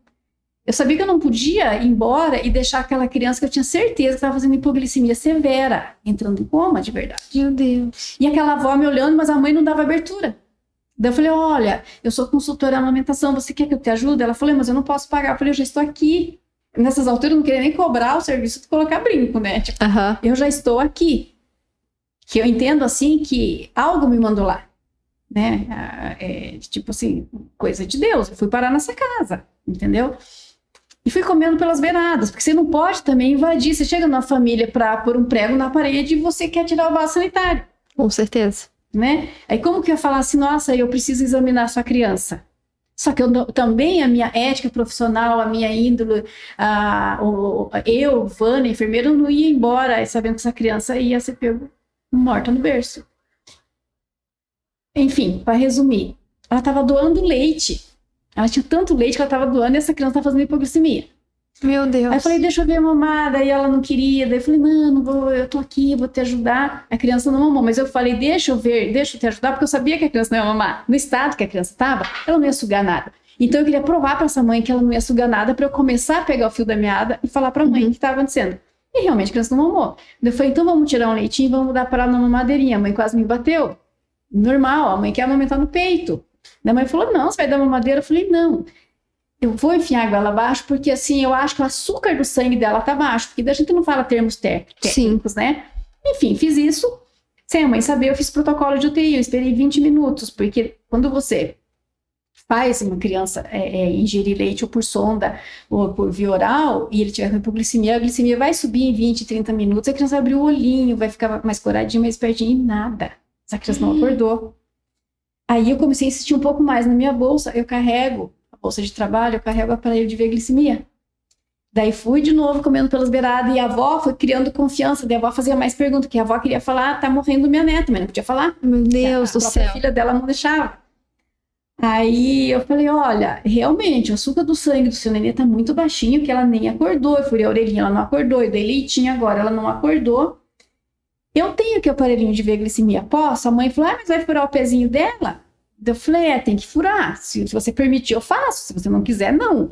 Eu sabia que eu não podia ir embora e deixar aquela criança que eu tinha certeza que estava fazendo hipoglicemia severa, entrando em coma de verdade. Meu Deus. E aquela avó me olhando, mas a mãe não dava abertura. Daí eu falei, olha, eu sou consultora em amamentação, você quer que eu te ajude? Ela falou, mas eu não posso pagar. Eu falei, eu já estou aqui. Nessas alturas eu não queria nem cobrar o serviço de colocar brinco, né? Tipo, eu já estou aqui. Que eu entendo, assim, que algo me mandou lá. Né? Tipo assim, coisa de Deus. Eu fui parar nessa casa, entendeu? E fui comendo pelas beiradas, porque você não pode também invadir. Você chega numa família para pôr um prego na parede e você quer tirar o vaso sanitário. Com certeza. Né? Aí como que eu ia falar assim, nossa, eu preciso examinar a sua criança? Só que também a minha ética profissional, a minha índole, Vânia, enfermeira, eu não ia embora sabendo que essa criança ia ser pego morta no berço. Enfim, para resumir, ela estava doando leite. Ela tinha tanto leite que ela estava doando e essa criança estava fazendo hipoglicemia. Meu Deus. Aí eu falei, deixa eu ver a mamada. E ela não queria. Daí eu falei, não vou, eu tô aqui, vou te ajudar. A criança não mamou. Mas eu falei, deixa eu ver, deixa eu te ajudar, porque eu sabia que a criança não ia mamar. No estado que a criança estava, ela não ia sugar nada. Então eu queria provar para essa mãe que ela não ia sugar nada para eu começar a pegar o fio da meada e falar para a mãe o que estava acontecendo. E realmente a criança não mamou. Daí eu falei, então vamos tirar um leitinho e vamos dar para ela na mamadeirinha. A mãe quase me bateu. Normal, a mãe quer amamentar no peito. A mãe falou, não, você vai dar mamadeira? Eu falei, não. Eu vou enfiar a goela abaixo porque, assim, eu acho que o açúcar do sangue dela tá baixo. Porque a gente não fala termos técnicos, né? Enfim, fiz isso. Sem a mãe saber, eu fiz protocolo de UTI. Eu esperei 20 minutos. Porque quando você faz uma criança ingerir leite ou por sonda ou por via oral e ele tiver com hipoglicemia, a glicemia vai subir em 20, 30 minutos. A criança vai abrir o olhinho, vai ficar mais coradinha, mais pertinho. E nada. Essa criança não acordou. Aí eu comecei a insistir um pouco mais. Na minha bolsa, eu carrego bolsa de trabalho, eu carrego o aparelho de ver glicemia. Daí fui de novo comendo pelas beiradas e a avó foi criando confiança, daí a avó fazia mais perguntas, que a avó queria falar, tá morrendo minha neta, mas não podia falar. Meu Deus do céu. A filha dela não deixava. Aí eu falei, olha, realmente o açúcar do sangue do seu nenê tá muito baixinho, que ela nem acordou. Eu furei a orelhinha, ela não acordou, eu dei leitinho agora, ela não acordou. Eu tenho aqui o aparelhinho de ver glicemia, posso? A mãe falou, mas vai furar o pezinho dela? Eu falei, tem que furar. Se você permitir, eu faço. Se você não quiser, não.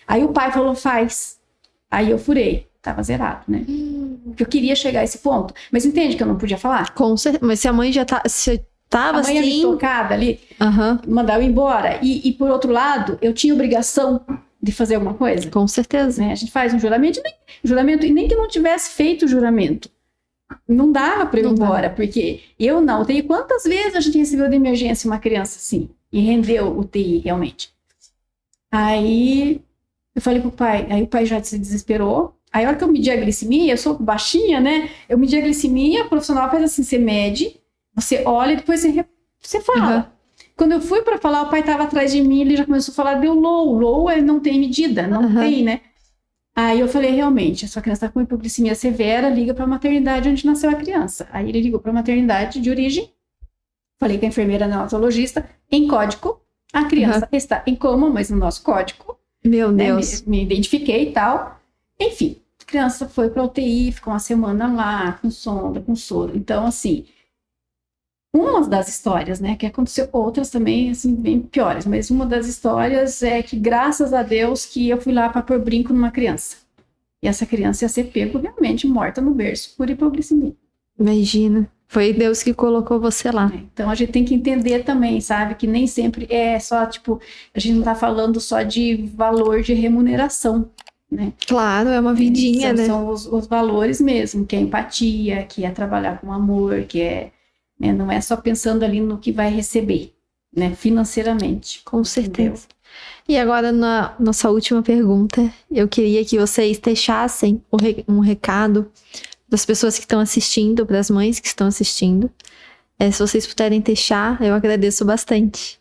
Aí o pai falou, faz. Aí eu furei. Tava zerado, né? Porque eu queria chegar a esse ponto. Mas entende que eu não podia falar? Com certeza. Mas se a mãe já tava a mãe assim... tocada ali, mandar eu embora. E por outro lado, eu tinha obrigação de fazer alguma coisa. Com certeza. Né? A gente faz um juramento e nem que não tivesse feito o juramento. Não dava para eu ir embora, porque eu não UTI. Quantas vezes a gente recebeu de emergência uma criança assim? E rendeu UTI, realmente. Aí eu falei pro pai, aí o pai já se desesperou. Aí a hora que eu medi a glicemia, eu sou baixinha, né? Eu medi a glicemia, o profissional faz assim, você mede, você olha e depois você fala. Quando eu fui para falar, o pai estava atrás de mim, ele já começou a falar, deu low. Low não tem medida, não tem, né? Aí eu falei, realmente, a sua criança está com hipoglicemia severa, liga para a maternidade onde nasceu a criança. Aí ele ligou para a maternidade de origem, falei com a enfermeira neonatologista, em código, a criança está em coma, mas no nosso código. Meu Deus. Me identifiquei e tal. Enfim, a criança foi para UTI, ficou uma semana lá, com sonda, com soro. Então, assim, uma das histórias, né, que aconteceu, outras também, assim, bem piores, mas uma das histórias é que, graças a Deus, que eu fui lá para pôr brinco numa criança. E essa criança ia ser pego, realmente, morta no berço por hipoglicemia. Imagina. Foi Deus que colocou você lá. Então, a gente tem que entender também, sabe, que nem sempre é só, tipo, a gente não tá falando só de valor de remuneração, né? Claro, é uma vidinha, né? São os valores mesmo, que é empatia, que é trabalhar com amor, que é... não é só pensando ali no que vai receber, né, financeiramente. Com certeza. E agora, na nossa última pergunta, eu queria que vocês deixassem um recado das pessoas que estão assistindo, para as mães que estão assistindo. Se vocês puderem deixar, eu agradeço bastante.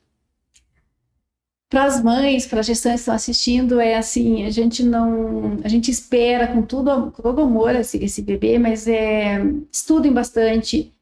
Para as mães, para as gestantes que estão assistindo, é assim, a gente espera com todo amor esse bebê, mas estudem bastante.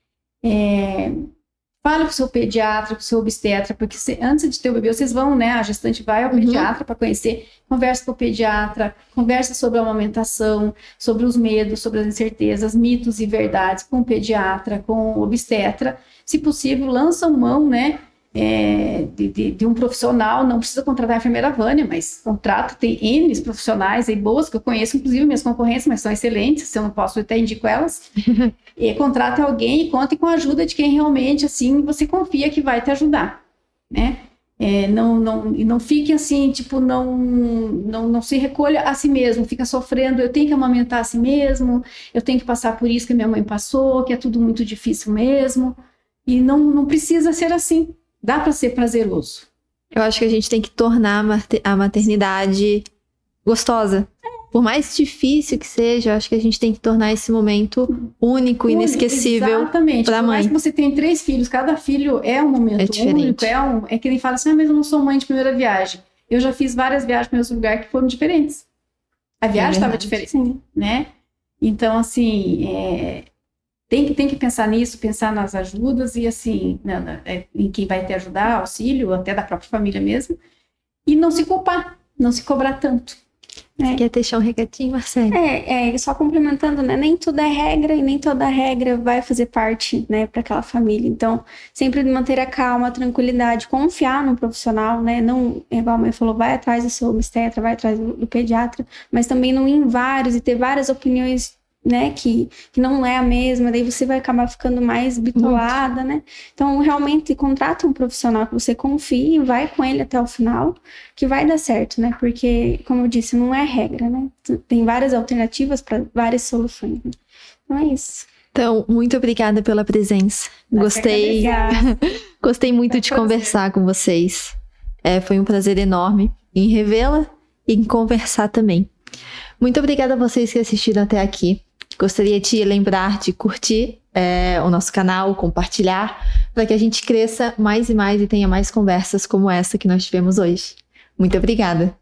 Fale com o seu pediatra, com o seu obstetra, porque antes de ter o bebê, vocês vão, né? A gestante vai ao pediatra para conhecer, conversa com o pediatra, conversa sobre a amamentação, sobre os medos, sobre as incertezas, mitos e verdades com o pediatra, com o obstetra. Se possível, lançam mão, né? De um profissional, não precisa contratar a enfermeira Vânia, mas contrato, tem N profissionais aí boas, que eu conheço, inclusive minhas concorrentes, mas são excelentes, se eu não posso, eu até indico elas. Contrate alguém e conte com a ajuda de quem realmente, assim, você confia que vai te ajudar, né? Não fique assim, tipo, não se recolha a si mesmo, fica sofrendo, eu tenho que amamentar a si mesmo, eu tenho que passar por isso que minha mãe passou, que é tudo muito difícil mesmo, e não precisa ser assim. Dá para ser prazeroso. Eu acho que a gente tem que tornar a maternidade gostosa. Por mais difícil que seja, eu acho que a gente tem que tornar esse momento único, inesquecível para a mãe. Por mais que você tenha 3 filhos, cada filho é um momento único. É que nem fala assim, mas eu não sou mãe de primeira viagem. Eu já fiz várias viagens para meus lugares que foram diferentes. A viagem estava diferente, né? Então, assim... Tem que pensar nisso, pensar nas ajudas e assim, em quem vai te ajudar, auxílio, até da própria família mesmo. E não se culpar, não se cobrar tanto. Você quer deixar um recadinho, Marcelo? Só complementando, né? Nem tudo é regra e nem toda regra vai fazer parte, né, para aquela família. Então, sempre manter a calma, a tranquilidade, confiar no profissional, né? Não, igual a mãe falou, vai atrás do seu obstetra, vai atrás do pediatra, mas também não ir em vários e ter várias opiniões né, que não é a mesma, daí você vai acabar ficando mais bitolada, né? Então, realmente, contrata um profissional que você confie e vai com ele até o final, que vai dar certo, né? Porque, como eu disse, não é regra, né? Tem várias alternativas para várias soluções. Né? Então, é isso. Então, muito obrigada pela presença. Gostei muito de conversar com vocês. Foi um prazer enorme em revê-la e em conversar também. Muito obrigada a vocês que assistiram até aqui. Gostaria de lembrar de curtir o nosso canal, compartilhar, para que a gente cresça mais e mais e tenha mais conversas como essa que nós tivemos hoje. Muito obrigada!